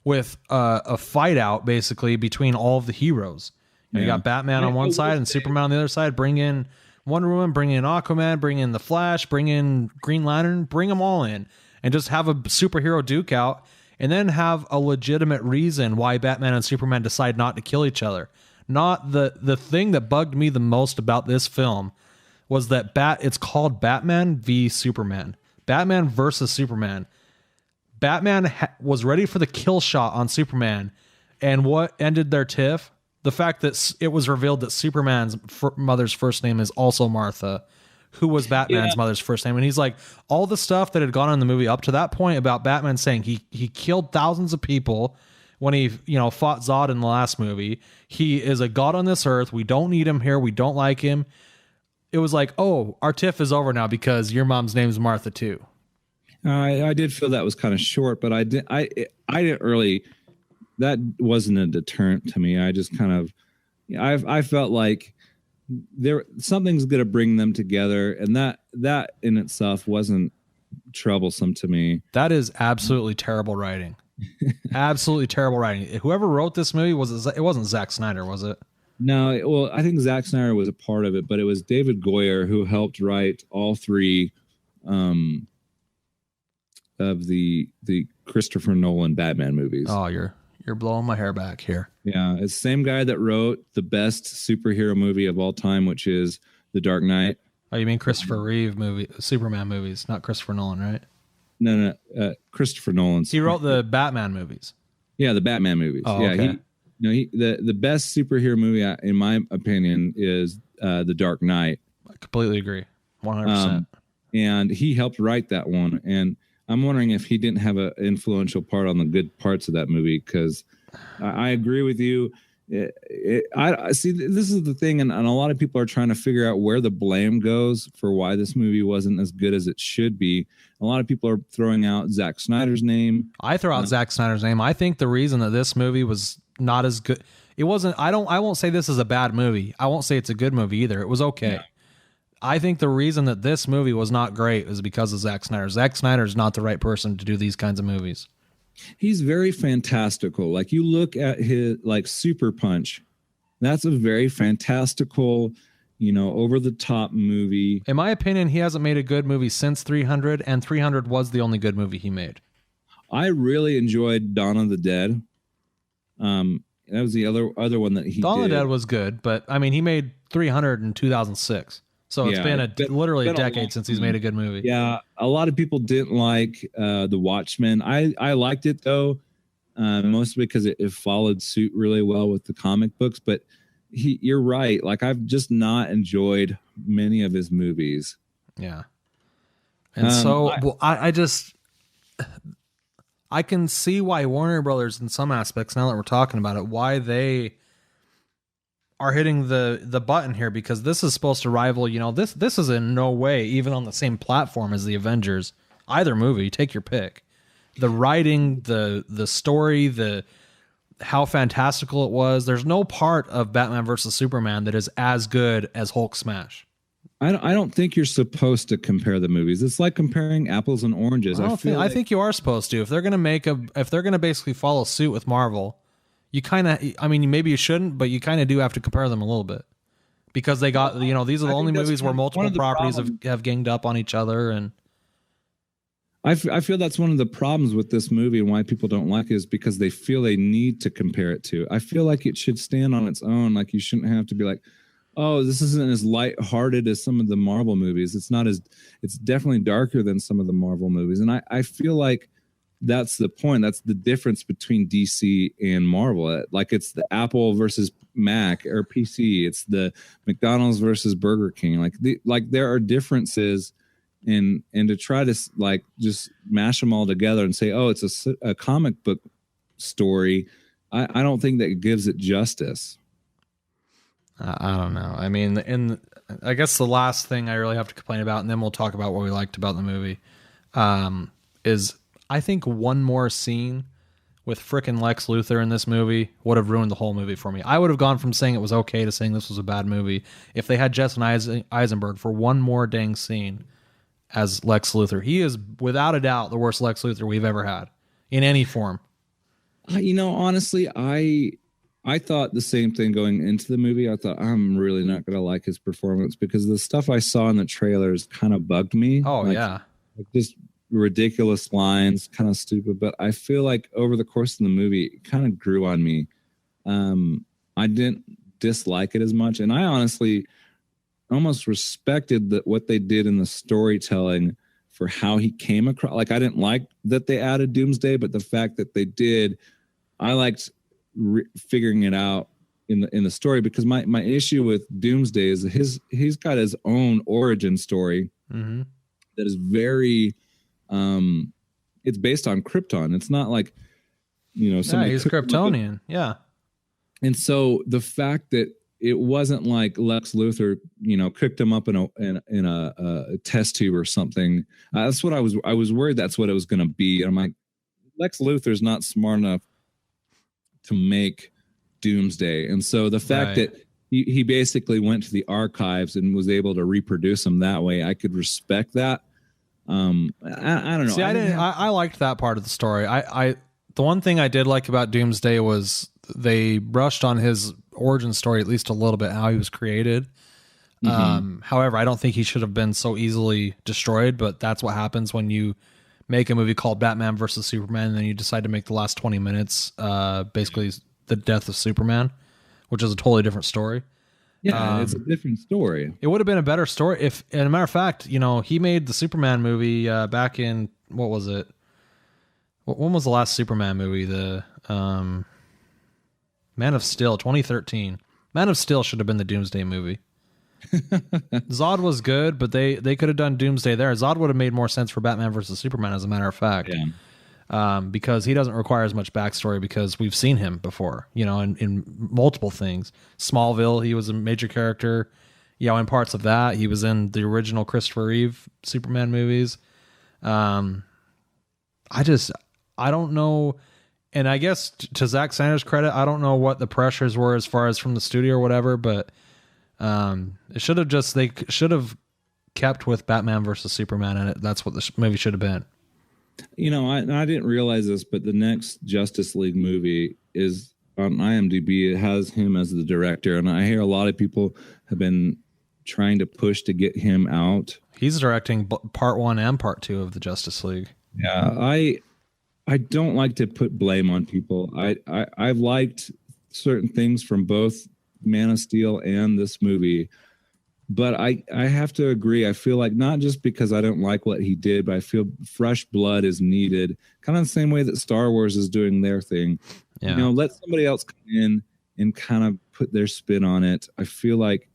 with a fight out basically between all of the heroes. You got Batman on one side and Superman on the other side. Bring in Wonder Woman, bring in Aquaman, bring in the Flash, bring in Green Lantern, bring them all in, and just have a superhero duke out. And then have a legitimate reason why Batman and Superman decide not to kill each other. Not the thing that bugged me the most about this film was that it's called Batman v Superman. Batman versus Superman. Batman was ready for the kill shot on Superman. And what ended their tiff? The fact that it was revealed that Superman's mother's first name is also Martha, who was Batman's mother's first name. And he's like, all the stuff that had gone on in the movie up to that point about Batman saying he killed thousands of people when he fought Zod in the last movie. He is a god on this earth. We don't need him here. We don't like him. It was like, oh, our tiff is over now because your mom's name is Martha too. I did feel that was kind of short, but I didn't really, that wasn't a deterrent to me. I just kind of, I felt like something's going to bring them together, and that in itself wasn't troublesome to me. That is absolutely terrible writing. Absolutely terrible writing. Whoever wrote this movie it wasn't Zack Snyder, was it? No, well, I think Zack Snyder was a part of it, but it was David Goyer who helped write all three of the Christopher Nolan Batman movies. Oh, you're blowing my hair back here. Yeah, it's the same guy that wrote the best superhero movie of all time, which is The Dark Knight. Oh, you mean Christopher Reeve Superman movies, not Christopher Nolan, right? No, Christopher Nolan. He wrote the Batman movies. Yeah, the Batman movies. Oh, yeah, okay. The best superhero movie, in my opinion, is The Dark Knight. I completely agree, 100%. And he helped write that one, and I'm wondering if he didn't have an influential part on the good parts of that movie, because I agree with you. I see. This is the thing, and a lot of people are trying to figure out where the blame goes for why this movie wasn't as good as it should be. A lot of people are throwing out Zack Snyder's name. I throw out Zack Snyder's name. I think the reason that this movie was not as good, it wasn't. I won't say this is a bad movie. I won't say it's a good movie either. It was okay. Yeah. I think the reason that this movie was not great is because of Zack Snyder. Zack Snyder is not the right person to do these kinds of movies. He's very fantastical. Like, you look at his, like, Super Punch. That's a very fantastical, over the top movie. In my opinion, he hasn't made a good movie since 300, and 300 was the only good movie he made. I really enjoyed Dawn of the Dead. That was the other one that he Dawn did. of the Dead was good, but I mean, he made 300 in 200006. So it's been literally a decade since he's made a good movie. Yeah, a lot of people didn't like The Watchmen. I liked it, though, mostly because it followed suit really well with the comic books. But you're right. Like, I've just not enjoyed many of his movies. Yeah. And so I can see why Warner Brothers, in some aspects, now that we're talking about it, why they are hitting the button here, because this is supposed to rival, this is in no way even on the same platform as the Avengers. Either movie, take your pick. The writing, the story, how fantastical it was. There's no part of Batman versus Superman that is as good as Hulk Smash. I don't think you're supposed to compare the movies. It's like comparing apples and oranges. I think you are supposed to. If they're gonna basically follow suit with Marvel, you kind of, maybe you shouldn't, but you kind of do have to compare them a little bit, because they got, these are the only movies where multiple properties have ganged up on each other. And I feel that's one of the problems with this movie and why people don't like it, is because they feel they need to compare it to. I feel like it should stand on its own. Like, you shouldn't have to be like, oh, this isn't as lighthearted as some of the Marvel movies. It's definitely darker than some of the Marvel movies. And I feel like that's the point. That's the difference between DC and Marvel. Like it's the Apple versus Mac or PC. It's the McDonald's versus Burger King. Like there are differences, and to try to like just mash them all together and say, oh, it's a comic book story. I don't think that gives it justice. I don't know. I mean, I guess the last thing I really have to complain about, and then we'll talk about what we liked about the movie, is I think one more scene with frickin' Lex Luthor in this movie would have ruined the whole movie for me. I would have gone from saying it was okay to saying this was a bad movie if they had Jesse Eisenberg for one more dang scene as Lex Luthor. He is, without a doubt, the worst Lex Luthor we've ever had in any form. Honestly, I thought the same thing going into the movie. I thought, I'm really not going to like his performance because the stuff I saw in the trailers kind of bugged me. Oh, yeah. Like just ridiculous lines, kind of stupid. But I feel like over the course of the movie, it kind of grew on me. I didn't dislike it as much. And I honestly almost respected what they did in the storytelling for how he came across. Like, I didn't like that they added Doomsday, but the fact that they did, I liked figuring it out in the story, because my issue with Doomsday is he's got his own origin story that is very it's based on Krypton. It's not like he's Kryptonian. Yeah. And so the fact that it wasn't like Lex Luthor cooked him up in a test tube or something, that's what I was worried that's what it was going to be. And I'm like, Lex Luthor's not smart enough to make Doomsday. And so the fact that he basically went to the archives and was able to reproduce them that way, I could respect that. I don't know. See, I liked that part of the story. The one thing I did like about Doomsday was they brushed on his origin story at least a little bit, how he was created. However, I don't think he should have been so easily destroyed, but that's what happens when you make a movie called Batman versus Superman, and then you decide to make the last 20 minutes basically the death of Superman, which is a totally different story. Yeah, it's a different story. It would have been a better story if, and a matter of fact, he made the Superman movie back in, what was it? When was the last Superman movie? The Man of Steel, 2013. Man of Steel should have been the Doomsday movie. Zod was good, but they could have done Doomsday there. Zod would have made more sense for Batman versus Superman, as a matter of fact. Yeah. Because he doesn't require as much backstory, because we've seen him before, in multiple things. Smallville, he was a major character. In parts of that, he was in the original Christopher Reeve Superman movies. I don't know. And I guess to Zack Snyder's credit, I don't know what the pressures were as far as from the studio or whatever, but they should have kept with Batman versus Superman, and that's what the movie should have been. I didn't realize this, but the next Justice League movie is on IMDb. It has him as the director, and I hear a lot of people have been trying to push to get him out. He's directing part 1 and part 2 of the Justice League. Yeah, I don't like to put blame on people. I've liked certain things from both Man of Steel and this movie, but I have to agree. I feel like not just because I don't like what he did, but I feel fresh blood is needed, kind of the same way that Star Wars is doing their thing. Yeah. Let somebody else come in and kind of put their spin on it. I feel like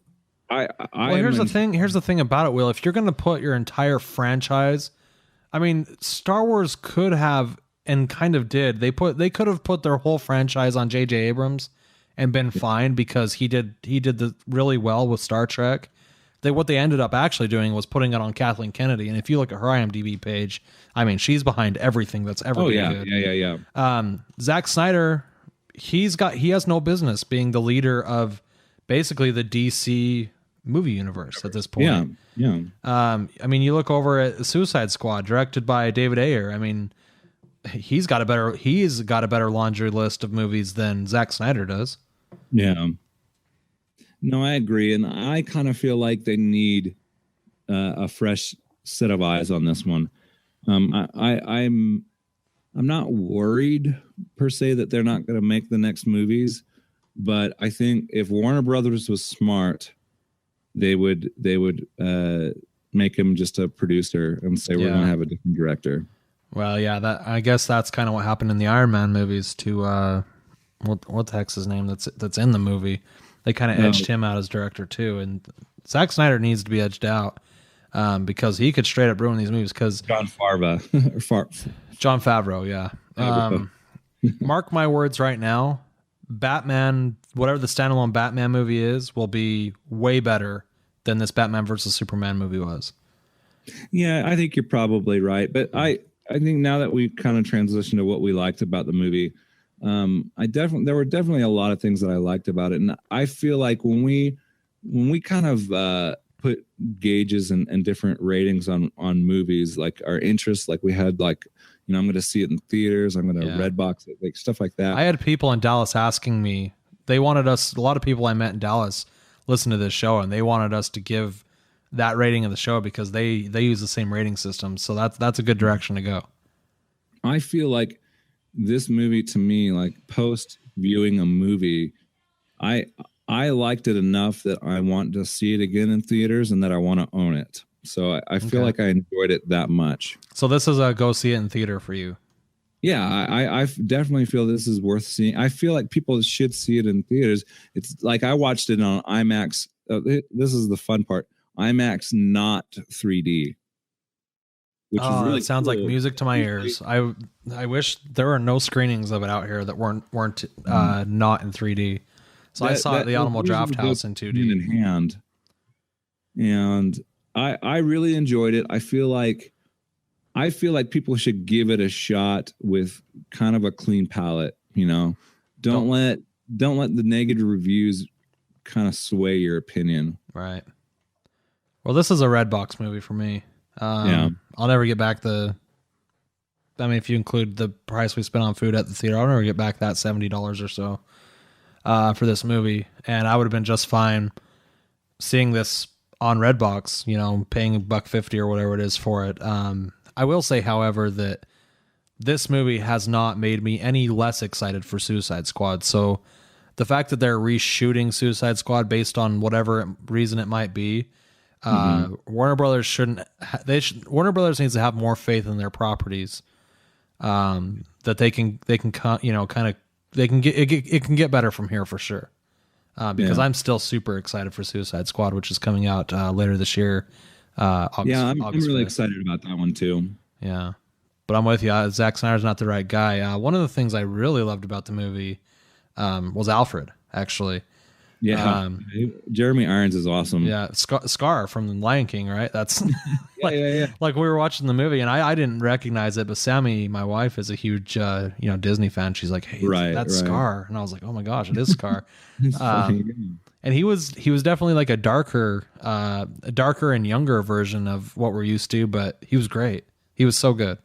here's the thing about it, Will. If you're going to put your entire franchise, I mean, Star Wars could have and kind of did. They could have put their whole franchise on J.J. Abrams and been fine, because he did really well with Star Trek. What they ended up actually doing was putting it on Kathleen Kennedy, and if you look at her IMDb page, I mean, she's behind everything that's ever been good. Yeah. Zack Snyder, he has no business being the leader of basically the DC movie universe at this point. Yeah. I mean, you look over at Suicide Squad, directed by David Ayer. I mean, he's got a better laundry list of movies than Zack Snyder does. Yeah. No, I agree, and I kind of feel like they need a fresh set of eyes on this one. I'm not worried per se that they're not going to make the next movies, but I think if Warner Brothers was smart, they would make him just a producer and say we're going to have a different director. Well, yeah, I guess that's kind of what happened in the Iron Man movies to what the heck's his name that's in the movie. They kind of edged him out as director too, and Zack Snyder needs to be edged out because he could straight up ruin these movies. Because John John Favreau, yeah. Mark my words right now, Batman, whatever the standalone Batman movie is, will be way better than this Batman versus Superman movie was. Yeah, I think you're probably right, but I think now that we've kind of transitioned to what we liked about the movie, there were definitely a lot of things that I liked about it, and I feel like when we kind of put gauges and different ratings on movies, like our interests, like we had like, I'm going to see it in theaters, I'm going to Redbox it, like stuff like that. I had people in Dallas asking me, they wanted us, a lot of people I met in Dallas listen to this show, and they wanted us to give that rating of the show because they use the same rating system. So that's a good direction to go. I feel like this movie, to me, like post viewing a movie, I liked it enough that I want to see it again in theaters and that I want to own it. So I feel like I enjoyed it that much. So this is a go see it in theater for you. Yeah, I definitely feel this is worth seeing. I feel like people should see it in theaters. It's like I watched it on IMAX. This is the fun part. IMAX, not 3D. Which is really it sounds cool. Like music to my ears. I wish there were no screenings of it out here that weren't not in 3D. So I saw it at the Alamo Draft House in 2D. In hand. And I really enjoyed it. I feel like people should give it a shot with kind of a clean palette, Don't let the negative reviews kind of sway your opinion. Right. Well, this is a Redbox movie for me. I'll never get back if you include the price we spent on food at the theater, I'll never get back that $70 or so for this movie. And I would have been just fine seeing this on Redbox, paying $1.50 or whatever it is for it. I will say, however, that this movie has not made me any less excited for Suicide Squad. So the fact that they're reshooting Suicide Squad based on whatever reason it might be, Warner Brothers Warner Brothers needs to have more faith in their properties, that they can get better from here for sure. Because I'm still super excited for Suicide Squad, which is coming out later this year. I'm really excited about that one too. Yeah, but I'm with you. Zack Snyder's not the right guy. One of the things I really loved about the movie was Alfred, actually. Yeah, Jeremy Irons is awesome. Yeah, Scar from The Lion King, right? That's yeah. Like we were watching the movie, and I didn't recognize it, but Sammy, my wife, is a huge Disney fan. She's like, "Hey, that's Scar," and I was like, "Oh my gosh, it is Scar." And he was definitely like a darker and younger version of what we're used to, but he was great. He was so good.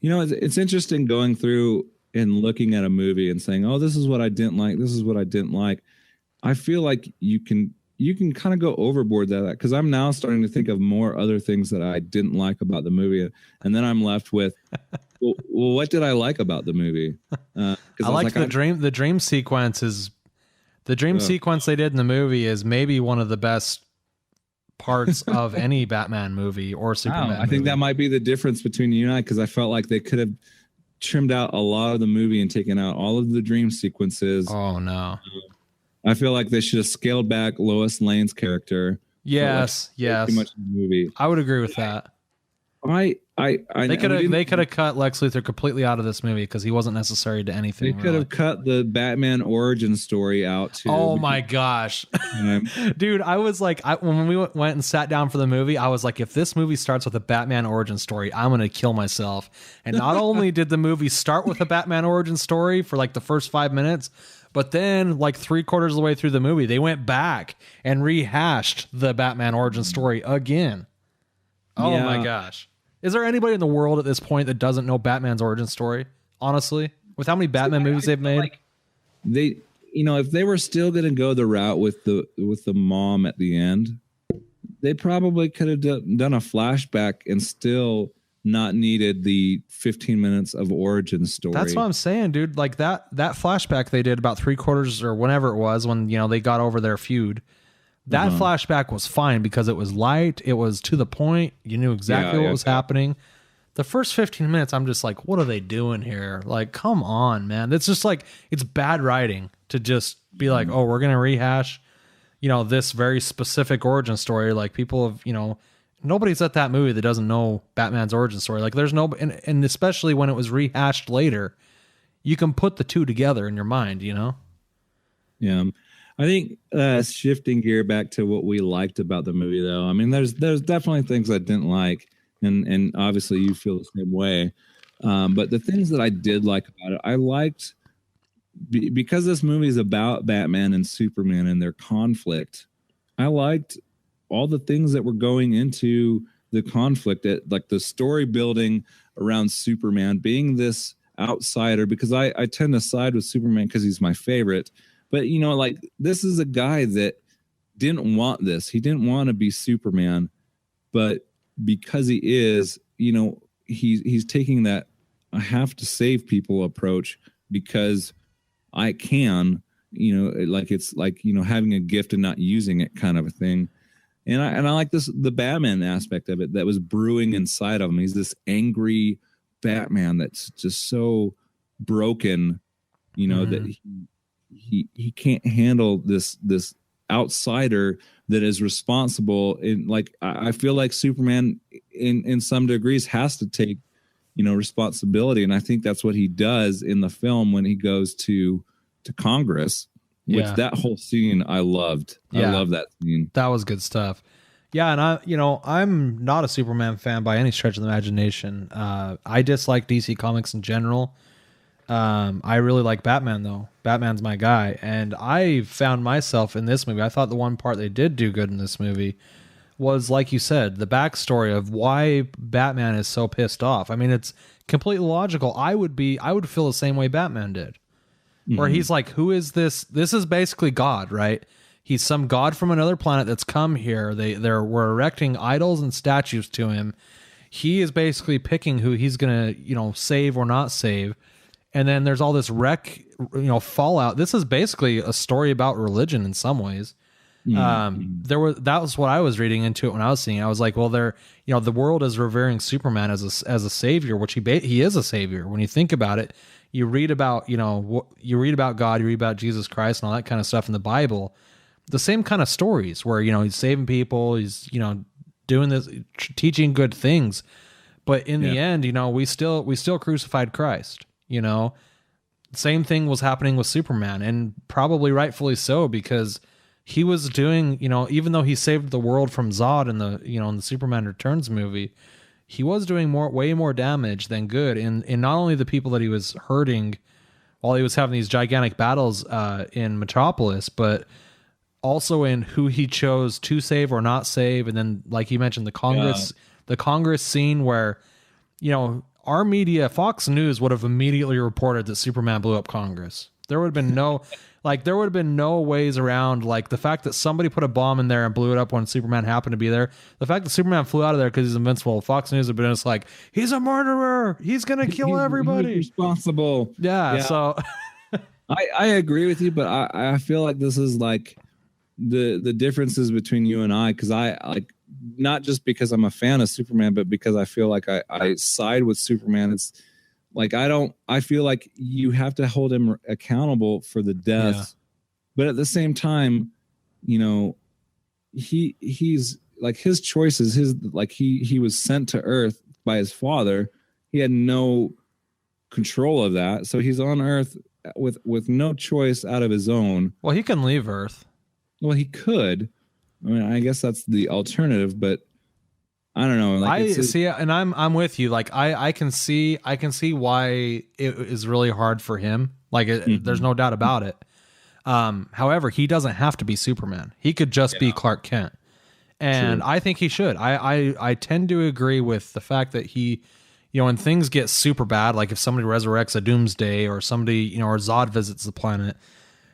It's interesting going through and looking at a movie and saying, "Oh, this is what I didn't like. This is what I didn't like." I feel like you can kind of go overboard that because I'm now starting to think of more other things that I didn't like about the movie, and then I'm left with, well, what did I like about the movie? I like the dream sequence is. The dream sequence they did in the movie is maybe one of the best parts of any Batman movie or Superman movie. I think that might be the difference between you and I, because I felt like they could have trimmed out a lot of the movie and taken out all of the dream sequences. Oh, no. I feel like they should have scaled back Lois Lane's character. Yes. Too much in the movie. I would agree with that. They could have cut Lex Luthor completely out of this movie because he wasn't necessary to anything. They could have cut the Batman origin story out too. Oh my gosh, dude! I was like, when we went and sat down for the movie, I was like, if this movie starts with a Batman origin story, I'm gonna kill myself. And not only did the movie start with a Batman origin story for like the first 5 minutes, but then like 3/4 of the way through the movie, they went back and rehashed the Batman origin story again. Oh my gosh. Is there anybody in the world at this point that doesn't know Batman's origin story? Honestly, with how many Batman movies they've made, like if they were still going to go the route with the mom at the end, they probably could have done a flashback and still not needed the 15 minutes of origin story. That's what I'm saying, dude. Like that flashback they did about 3/4 or whenever it was when they got over their feud. That flashback was fine because it was light. It was to the point. You knew exactly what was happening. the first 15 minutes, I'm just like, what are they doing here? Like, come on, man. It's just like, it's bad writing to just be like, oh, we're going to rehash, this very specific origin story. Like, people have, nobody's at that movie that doesn't know Batman's origin story. Like, there's no, and especially when it was rehashed later, you can put the two together in your mind, Yeah. I think shifting gear back to what we liked about the movie, though. I mean, there's definitely things I didn't like. And obviously you feel the same way. But the things that I did like about it, I liked because this movie is about Batman and Superman and their conflict. I liked all the things that were going into the conflict, like the story building around Superman being this outsider, because I tend to side with Superman because he's my favorite. But, like, this is a guy that didn't want this. He didn't want to be Superman, but because he is, he's taking that I have to save people approach because I can, like it's like, having a gift and not using it kind of a thing. And I like the Batman aspect of it that was brewing inside of him. He's this angry Batman that's just so broken, that he can't handle this outsider that is responsible. And like, I feel like Superman in some degrees has to take, responsibility. And I think that's what he does in the film when he goes to Congress, which that whole scene I loved. I love that scene. That was good stuff. Yeah. And I'm not a Superman fan by any stretch of the imagination. I dislike DC Comics in general. I really like Batman, though. Batman's my guy. And I found myself in this movie. I thought the one part they did do good in this movie was, like you said, the backstory of why Batman is so pissed off. I mean, it's completely logical. I would feel the same way Batman did. Where he's like, who is this? This is basically God, right? He's some god from another planet that's come here. We're erecting idols and statues to him. He is basically picking who he's going to, save or not save. And then there's all this fallout. This is basically a story about religion in some ways. That was what I was reading into it when I was seeing it. I was like, well, the world is revering Superman as a savior, which he is a savior. When you think about it, you read about, you read about God, you read about Jesus Christ and all that kind of stuff in the Bible. The same kind of stories where, he's saving people, he's, doing this, teaching good things. But in the end, we still crucified Christ. Same thing was happening with Superman, and probably rightfully so, because he was doing, even though he saved the world from Zod in the Superman Returns movie, he was doing way more damage than good in not only the people that he was hurting while he was having these gigantic battles in Metropolis, but also in who he chose to save or not save. And then, like you mentioned, the Congress scene where, our media, Fox News, would have immediately reported that Superman blew up Congress. There would have been no ways around, like, the fact that somebody put a bomb in there and blew it up when Superman happened to be there. The fact that Superman flew out of there because he's invincible. Fox News have been just like, he's a murderer. He's going to kill everybody. He's responsible. Yeah. So I agree with you, but I feel like this is like the differences between you and I, because I like, not just because I'm a fan of Superman, but because I feel like I side with Superman. It's like, I feel like you have to hold him accountable for the deaths, but at the same time, he's like, his choices, he was sent to Earth by his father. He had no control of that. So he's on Earth with no choice out of his own. Well, he can leave Earth. Well, he could. I mean, I guess that's the alternative, but I don't know. Like, I see, and I'm with you. Like, I can see why it is really hard for him. Like, there's no doubt about it. However, he doesn't have to be Superman. He could just be Clark Kent, and I think he should. I tend to agree with the fact that he, when things get super bad, like if somebody resurrects a Doomsday or somebody, or Zod visits the planet,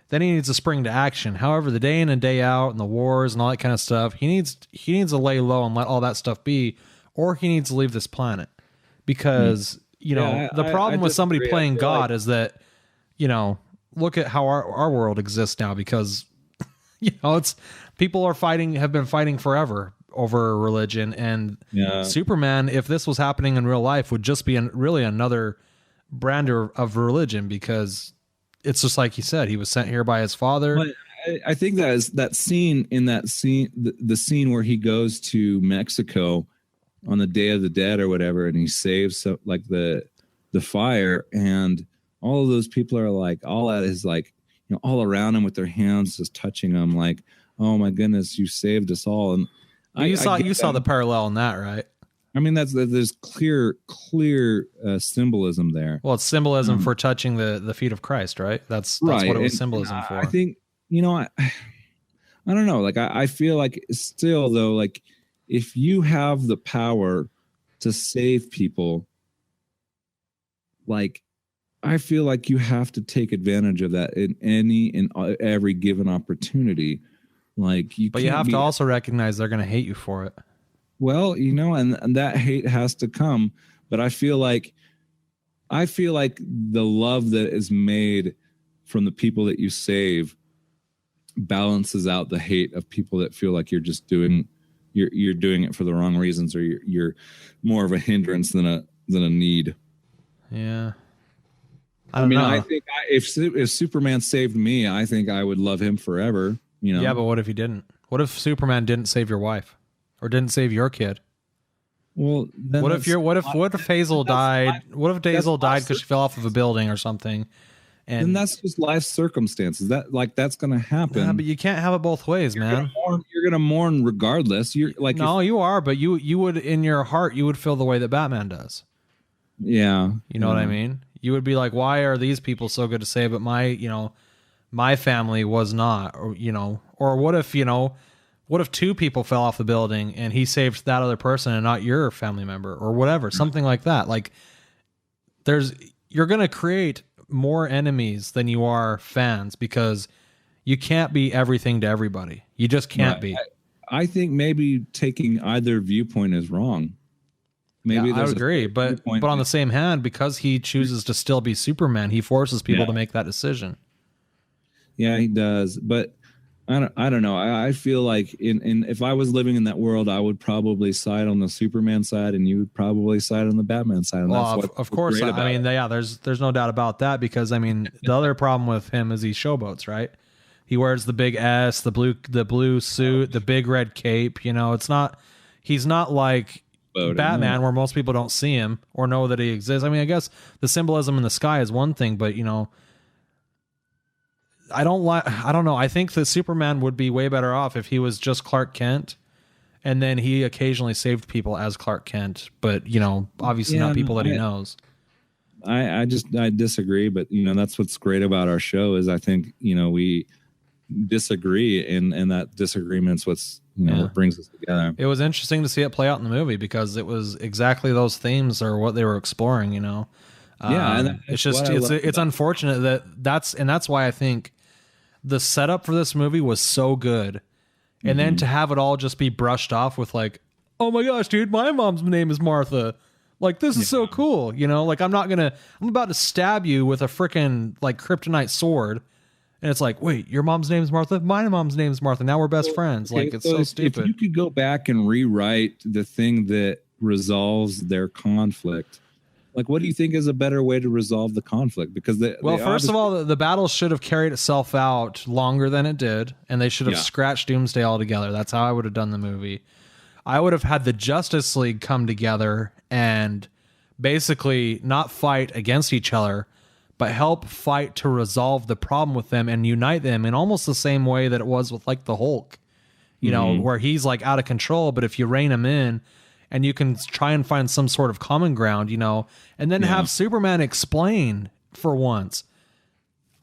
then he needs to spring to action. However, the day in and day out and the wars and all that kind of stuff, he needs to lay low and let all that stuff be, or he needs to leave this planet. Because, the problem with somebody playing God is that, look at how our world exists now, because, it's people have been fighting forever over religion, and Yeah. Superman, if this was happening in real life, would just be really another brand of religion, because it's just like he said, he was sent here by his father. But I think that is that scene the scene where he goes to Mexico on the Day of the Dead or whatever, and he saves the fire, and all of those people are like all at his all around him with their hands just touching him, like, oh my goodness, you saved us all. And you saw the parallel in that, right? I mean, there's clear symbolism there. Well, it's symbolism for touching the feet of Christ, right? That's right. what it was symbolism for. I think, I don't know. Like, I feel like still though, like if you have the power to save people, like, I feel like you have to take advantage of that in every given opportunity. Like, you have to also recognize they're going to hate you for it. Well, and that hate has to come, but I feel like the love that is made from the people that you save balances out the hate of people that feel like you're just doing it for the wrong reasons, or you're more of a hindrance than a need. Yeah. I don't know. I think if Superman saved me, I think I would love him forever. Yeah, but what if he didn't? What if Superman didn't save your wife, or didn't save your kid? Well, then what if Hazel died? What if Hazel died because she fell off of a building or something? And then that's just life circumstances. That's going to happen. Yeah, but you can't have it both ways, man. You're going to mourn regardless. You're like, no, you are, but you would, in your heart, you would feel the way that Batman does. Yeah, you know what I mean. You would be like, why are these people so good to save, but my family was not, or what if two people fell off the building and he saved that other person and not your family member, or whatever, something like that. Like, you're going to create more enemies than you are fans, because you can't be everything to everybody. You just can't be. I think maybe taking either viewpoint is wrong. Maybe I would agree, but on the same hand, because he chooses to still be Superman, he forces people to make that decision. Yeah, he does. But I don't know. I feel like if I was living in that world, I would probably side on the Superman side, and you would probably side on the Batman side. And well, of course. I mean, there's no doubt about that, because I mean, the other problem with him is he showboats, right? He wears the big S, the blue suit, the big red cape. He's not like Batman, where most people don't see him or know that he exists. I mean, I guess the symbolism in the sky is one thing, but I don't know. I think that Superman would be way better off if he was just Clark Kent, and then he occasionally saved people as Clark Kent, but obviously not people that he knows. I disagree, but that's what's great about our show is I think we disagree, and that disagreement's what's what brings us together. It was interesting to see it play out in the movie, because it was exactly those themes are what they were exploring. And it's unfortunate that's why I think the setup for this movie was so good, and then to have it all just be brushed off with like, oh my gosh, dude, my mom's name is Martha. Like, this is so cool, like I'm about to stab you with a freaking like kryptonite sword. And it's like, wait, your mom's name's Martha? My mom's name's Martha. Now we're best friends. Like, it's so stupid. If you could go back and rewrite the thing that resolves their conflict, like, what do you think is a better way to resolve the conflict? Because first of all, the battle should have carried itself out longer than it did, and they should have scratched Doomsday altogether. That's how I would have done the movie. I would have had the Justice League come together and basically not fight against each other, but help fight to resolve the problem with them and unite them in almost the same way that it was with like the Hulk, where he's like out of control, but if you rein him in and you can try and find some sort of common ground, and then have Superman explain for once,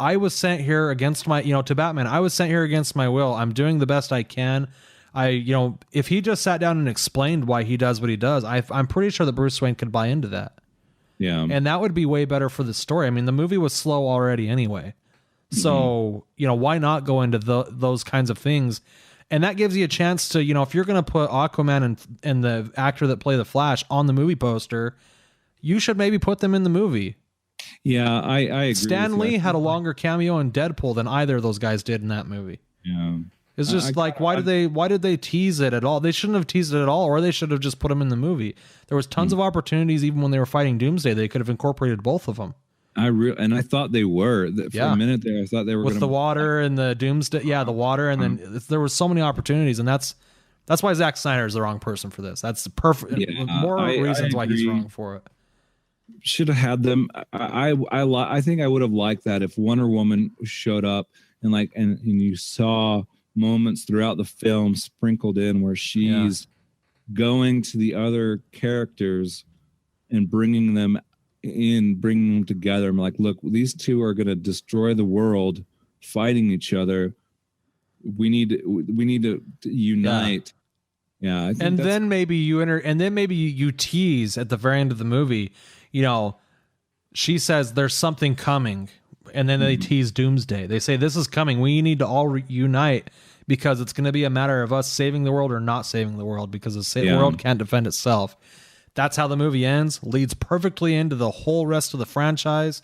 I was sent here against my, to Batman, I was sent here against my will. I'm doing the best I can. If he just sat down and explained why he does what he does, I'm pretty sure that Bruce Wayne could buy into that. Yeah. And that would be way better for the story. I mean, the movie was slow already anyway. So, why not go into those kinds of things? And that gives you a chance to, if you're going to put Aquaman and the actor that play the Flash on the movie poster, you should maybe put them in the movie. Yeah, I agree. Stan Lee had a longer cameo in Deadpool than either of those guys did in that movie. Yeah. It's just why did they tease it at all? They shouldn't have teased it at all, or they should have just put him in the movie. There was tons of opportunities, even when they were fighting Doomsday. They could have incorporated both of them. I thought they were. For a minute there, I thought they were with the water and the Doomsday. Yeah, the water, and then there were so many opportunities, and that's why Zack Snyder is the wrong person for this. That's the perfect. More reasons why he's wrong for it. Should have had them. I think I would have liked that if Wonder Woman showed up and you saw moments throughout the film sprinkled in where she's going to the other characters and bringing them together. I'm like, look, these two are going to destroy the world, fighting each other. We need to unite. Yeah, I think then maybe you tease at the very end of the movie. She says there's something coming, and then they tease Doomsday. They say this is coming. We need to all unite because it's going to be a matter of us saving the world or not saving the world, because the world can't defend itself. That's how the movie ends. Leads perfectly into the whole rest of the franchise.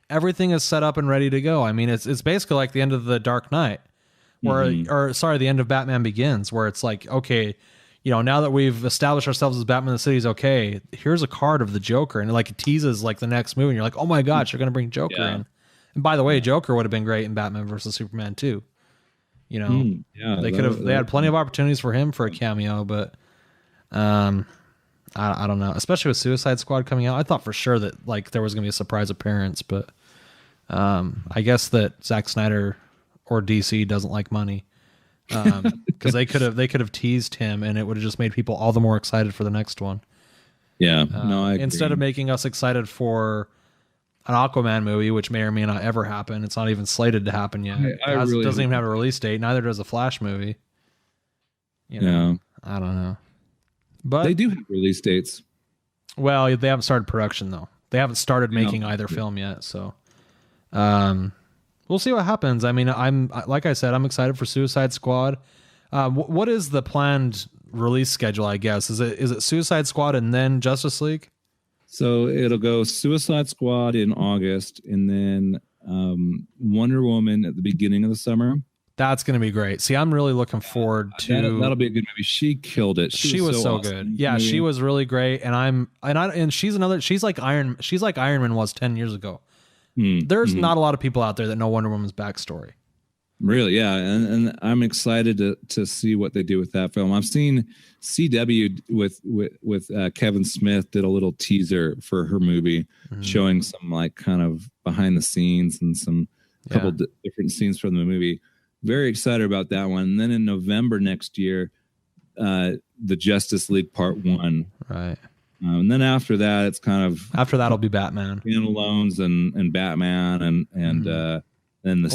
Everything is set up and ready to go. I mean, it's basically like the end of The Dark Knight, the end of Batman Begins, where it's like, okay, now that we've established ourselves as Batman, the city's okay. Here's a card of the Joker, and it teases the next movie, and you're like, oh my gosh, you're going to bring Joker in. And by the way, Joker would have been great in Batman versus Superman too. They had plenty of opportunities for him for a cameo, but I don't know. Especially with Suicide Squad coming out, I thought for sure that there was going to be a surprise appearance, but I guess that Zack Snyder or DC doesn't like money, because they could have teased him, and it would have just made people all the more excited for the next one. Yeah, instead of making us excited for an Aquaman movie, which may or may not ever happen. It's not even slated to happen yet. It doesn't even have a release date. Neither does the Flash movie. I don't know. But they do have release dates. Well, they haven't started production though. They haven't started making either film yet. So, we'll see what happens. I mean, like I said, I'm excited for Suicide Squad. What is the planned release schedule? I guess is it Suicide Squad and then Justice League? So it'll go Suicide Squad in August, and then Wonder Woman at the beginning of the summer. That's going to be great. See, I'm really looking forward to that'll be a good movie. She killed it. She was so awesome. good. Yeah, she was really great. And she's like Iron Man was 10 years ago. There's not a lot of people out there that know Wonder Woman's backstory. Really, yeah, and I'm excited to see what they do with that film. I've seen CW with Kevin Smith did a little teaser for her movie, showing some kind of behind the scenes and some couple different scenes from the movie. Very excited about that one. And then in November next year, the Justice League Part 1. Right. And then after that, it's kind of after that'll be Batman, standalones and Batman and then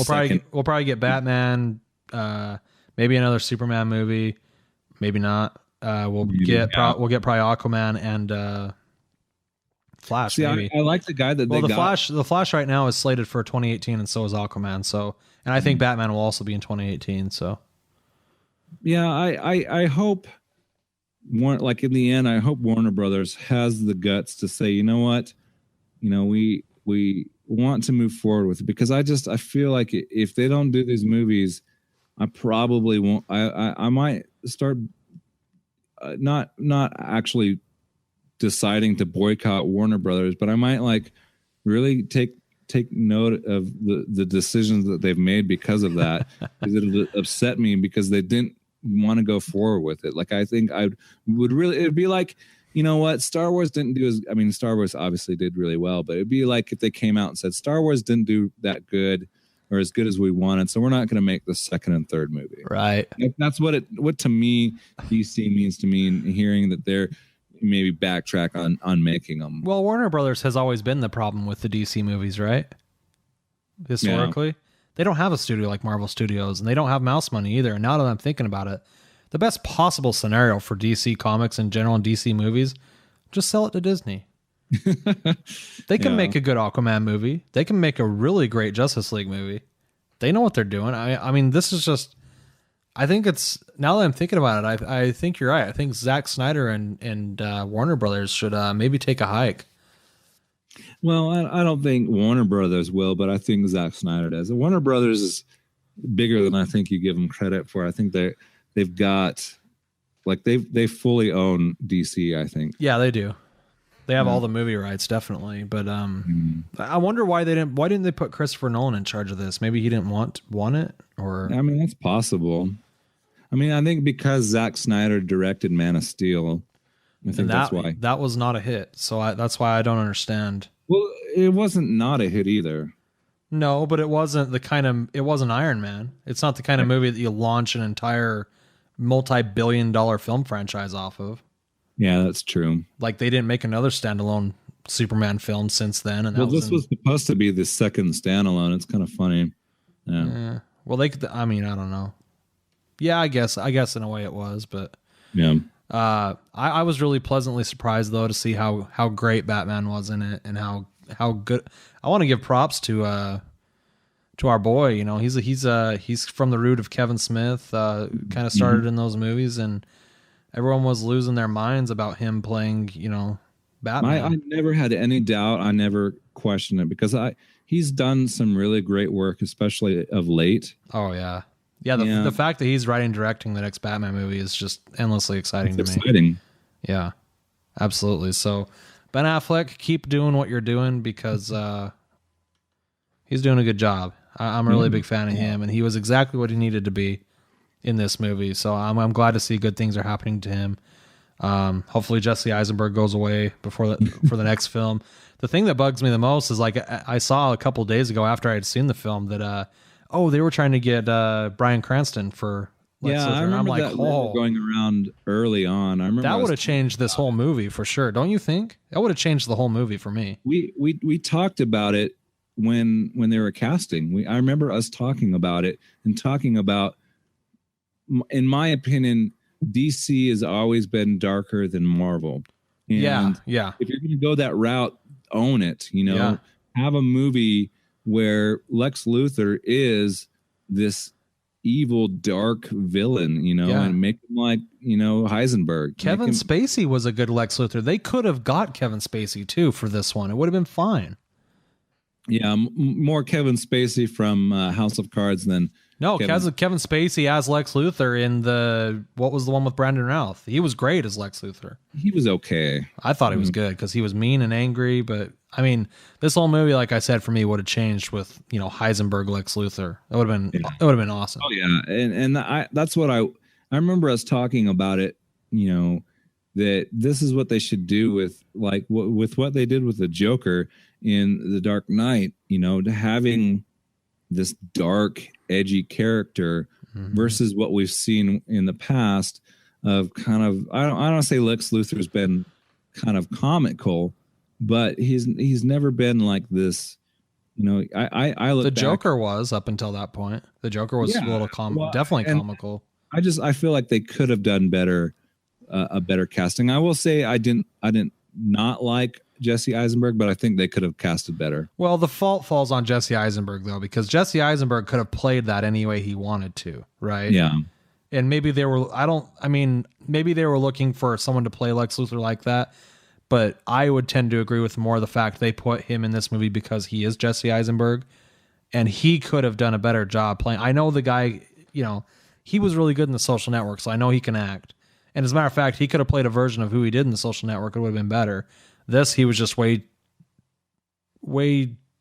we'll probably get Batman, maybe another Superman movie, maybe not. We'll get probably Aquaman and Flash. See, maybe. I like the guy that they got. The Flash right now is slated for 2018, and so is Aquaman. So, and I think Batman will also be in 2018. So, yeah, I hope in the end, I hope Warner Brothers has the guts to say, you know what, we want to move forward with it, because I feel like if they don't do these movies, I probably won't. I might start not actually deciding to boycott Warner Brothers, but I might really take note of the decisions that they've made because of that, because it'll upset me because they didn't want to go forward with it. I think it'd be like, you know what, Star Wars didn't do Star Wars obviously did really well, but it'd be like if they came out and said Star Wars didn't do that good or as good as we wanted, so we're not going to make the second and third movie. Right. That's what to me DC means to me, and hearing that they're maybe backtrack on making them. Well, Warner Brothers has always been the problem with the DC movies, right? Historically. Yeah. They don't have a studio like Marvel Studios, and they don't have mouse money either. And now that I'm thinking about it, the best possible scenario for DC Comics in general and DC movies, just sell it to Disney. They can make a good Aquaman movie. They can make a really great Justice League movie. They know what they're doing. I mean, this is just... I think it's... Now that I'm thinking about it, I think you're right. I think Zack Snyder and Warner Brothers should maybe take a hike. Well, I don't think Warner Brothers will, but I think Zack Snyder does. Warner Brothers bigger than I think you give them credit for. I think they've got like they fully own DC. I think. Yeah, they do. They have all the movie rights, definitely. But I wonder why didn't they put Christopher Nolan in charge of this? Maybe he didn't want it, or I mean, that's possible. I mean, I think because Zack Snyder directed Man of Steel, I think that's why. That was not a hit, so that's why I don't understand. Well, it wasn't not a hit either. No, but it wasn't it wasn't Iron Man. It's not the kind of movie that you launch an entire multi-billion-dollar film franchise off of. Yeah, that's true. Like, they didn't make another standalone Superman film since then. And this was supposed to be the second standalone. It's kind of funny. Yeah. Well, I don't know. Yeah, I guess in a way it was, but yeah. I was really pleasantly surprised though to see how great Batman was in it and how good. I want to give props to our boy. You know, he's from the root of Kevin Smith. Kind of started in those movies, and everyone was losing their minds about him playing, you know, Batman. I never had any doubt. I never questioned it because he's done some really great work, especially of late. Oh yeah. Yeah, the fact that he's writing and directing the next Batman movie is just endlessly exciting to me. Yeah, absolutely. So, Ben Affleck, keep doing what you're doing because he's doing a good job. I'm a really big fan of him, and he was exactly what he needed to be in this movie. So I'm glad to see good things are happening to him. Hopefully Jesse Eisenberg goes away for the next film. The thing that bugs me the most is, like, I saw a couple days ago after I had seen the film that they were trying to get Bryan Cranston for Lex Luthor. I remember I'm like, that going around early on. I remember that would have changed this whole movie for sure. Don't you think? That would have changed the whole movie for me. We talked about it when they were casting. I remember us talking about it and talking about, in my opinion, DC has always been darker than Marvel. And yeah. If you're going to go that route, own it. You know, have a movie where Lex Luthor is this evil, dark villain, you know, and make him like, you know, Heisenberg. Kevin Spacey was a good Lex Luthor. They could have got Kevin Spacey too for this one. It would have been fine. Yeah, more Kevin Spacey from House of Cards than Kevin Spacey as Lex Luthor in what was the one with Brandon Routh? He was great as Lex Luthor. He was okay. I thought he was good because he was mean and angry. But I mean, this whole movie, like I said, for me would have changed with, you know, Heisenberg Lex Luthor. It would have been awesome. Oh yeah, and that's what I remember us talking about it. You know, that this is what they should do with what they did with the Joker in The Dark Knight. You know, to having this dark, edgy character versus what we've seen in the past of kind of, I don't say Lex Luthor's been kind of comical, but he's never been like this. You know, I look. The Joker was up until that point. The Joker was a little definitely comical. I feel like they could have done better, a better casting. I will say I didn't not like Jesse Eisenberg, but I think they could have casted better. Well, the fault falls on Jesse Eisenberg though, because Jesse Eisenberg could have played that any way he wanted to, right? Yeah. And maybe they were looking for someone to play Lex Luthor like that, but I would tend to agree with more the fact they put him in this movie because he is Jesse Eisenberg, and he could have done a better job playing. I know the guy, you know, he was really good in The Social Network, so I know he can act. And as a matter of fact, he could have played a version of who he did in The Social Network. It would have been better. This, he was just way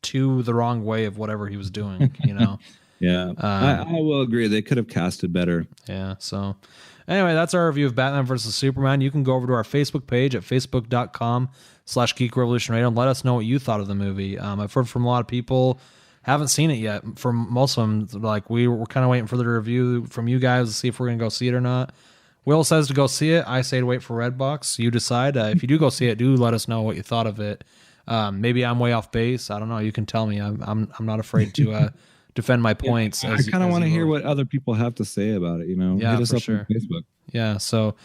too the wrong way of whatever he was doing, you know? Yeah. I will agree. They could have casted better. Yeah. So anyway, that's our review of Batman versus Superman. You can go over to our Facebook page at facebook.com/Geek Revolution Radio and let us know what you thought of the movie. I've heard from a lot of people haven't seen it yet. For most of them, like we're kind of waiting for the review from you guys to see if we're going to go see it or not. Will says to go see it. I say to wait for Redbox. You decide. If you do go see it, do let us know what you thought of it. Maybe I'm way off base. I don't know. You can tell me. I'm not afraid to defend my points. I kind of want to hear what other people have to say about it. You know, yeah, hit us for up sure. on Facebook. Yeah. So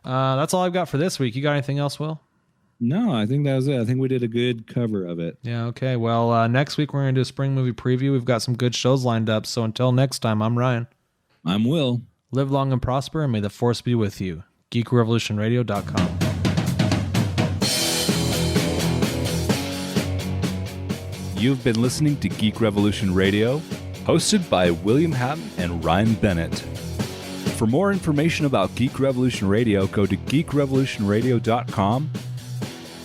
that's all I've got for this week. You got anything else, Will? No, I think that was it. I think we did a good cover of it. Yeah. Okay. Well, next week we're going to do a spring movie preview. We've got some good shows lined up. So until next time, I'm Ryan. I'm Will. Live long and prosper, and may the force be with you. GeekRevolutionRadio.com. You've been listening to Geek Revolution Radio. hosted by William Hatton and Ryan Bennett. For more information about Geek Revolution Radio, go to geekrevolutionradio.com.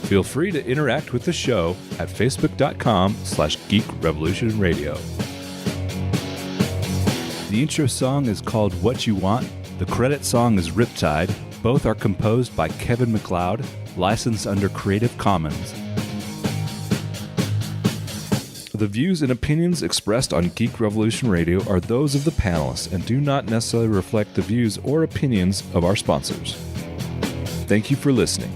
Feel free to interact with the show at facebook.com/geekrevolutionradio. The intro song is called What You Want. The credit song is Riptide. Both are composed by Kevin MacLeod, licensed under Creative Commons. The views and opinions expressed on Geek Revolution Radio are those of the panelists and do not necessarily reflect the views or opinions of our sponsors. Thank you for listening.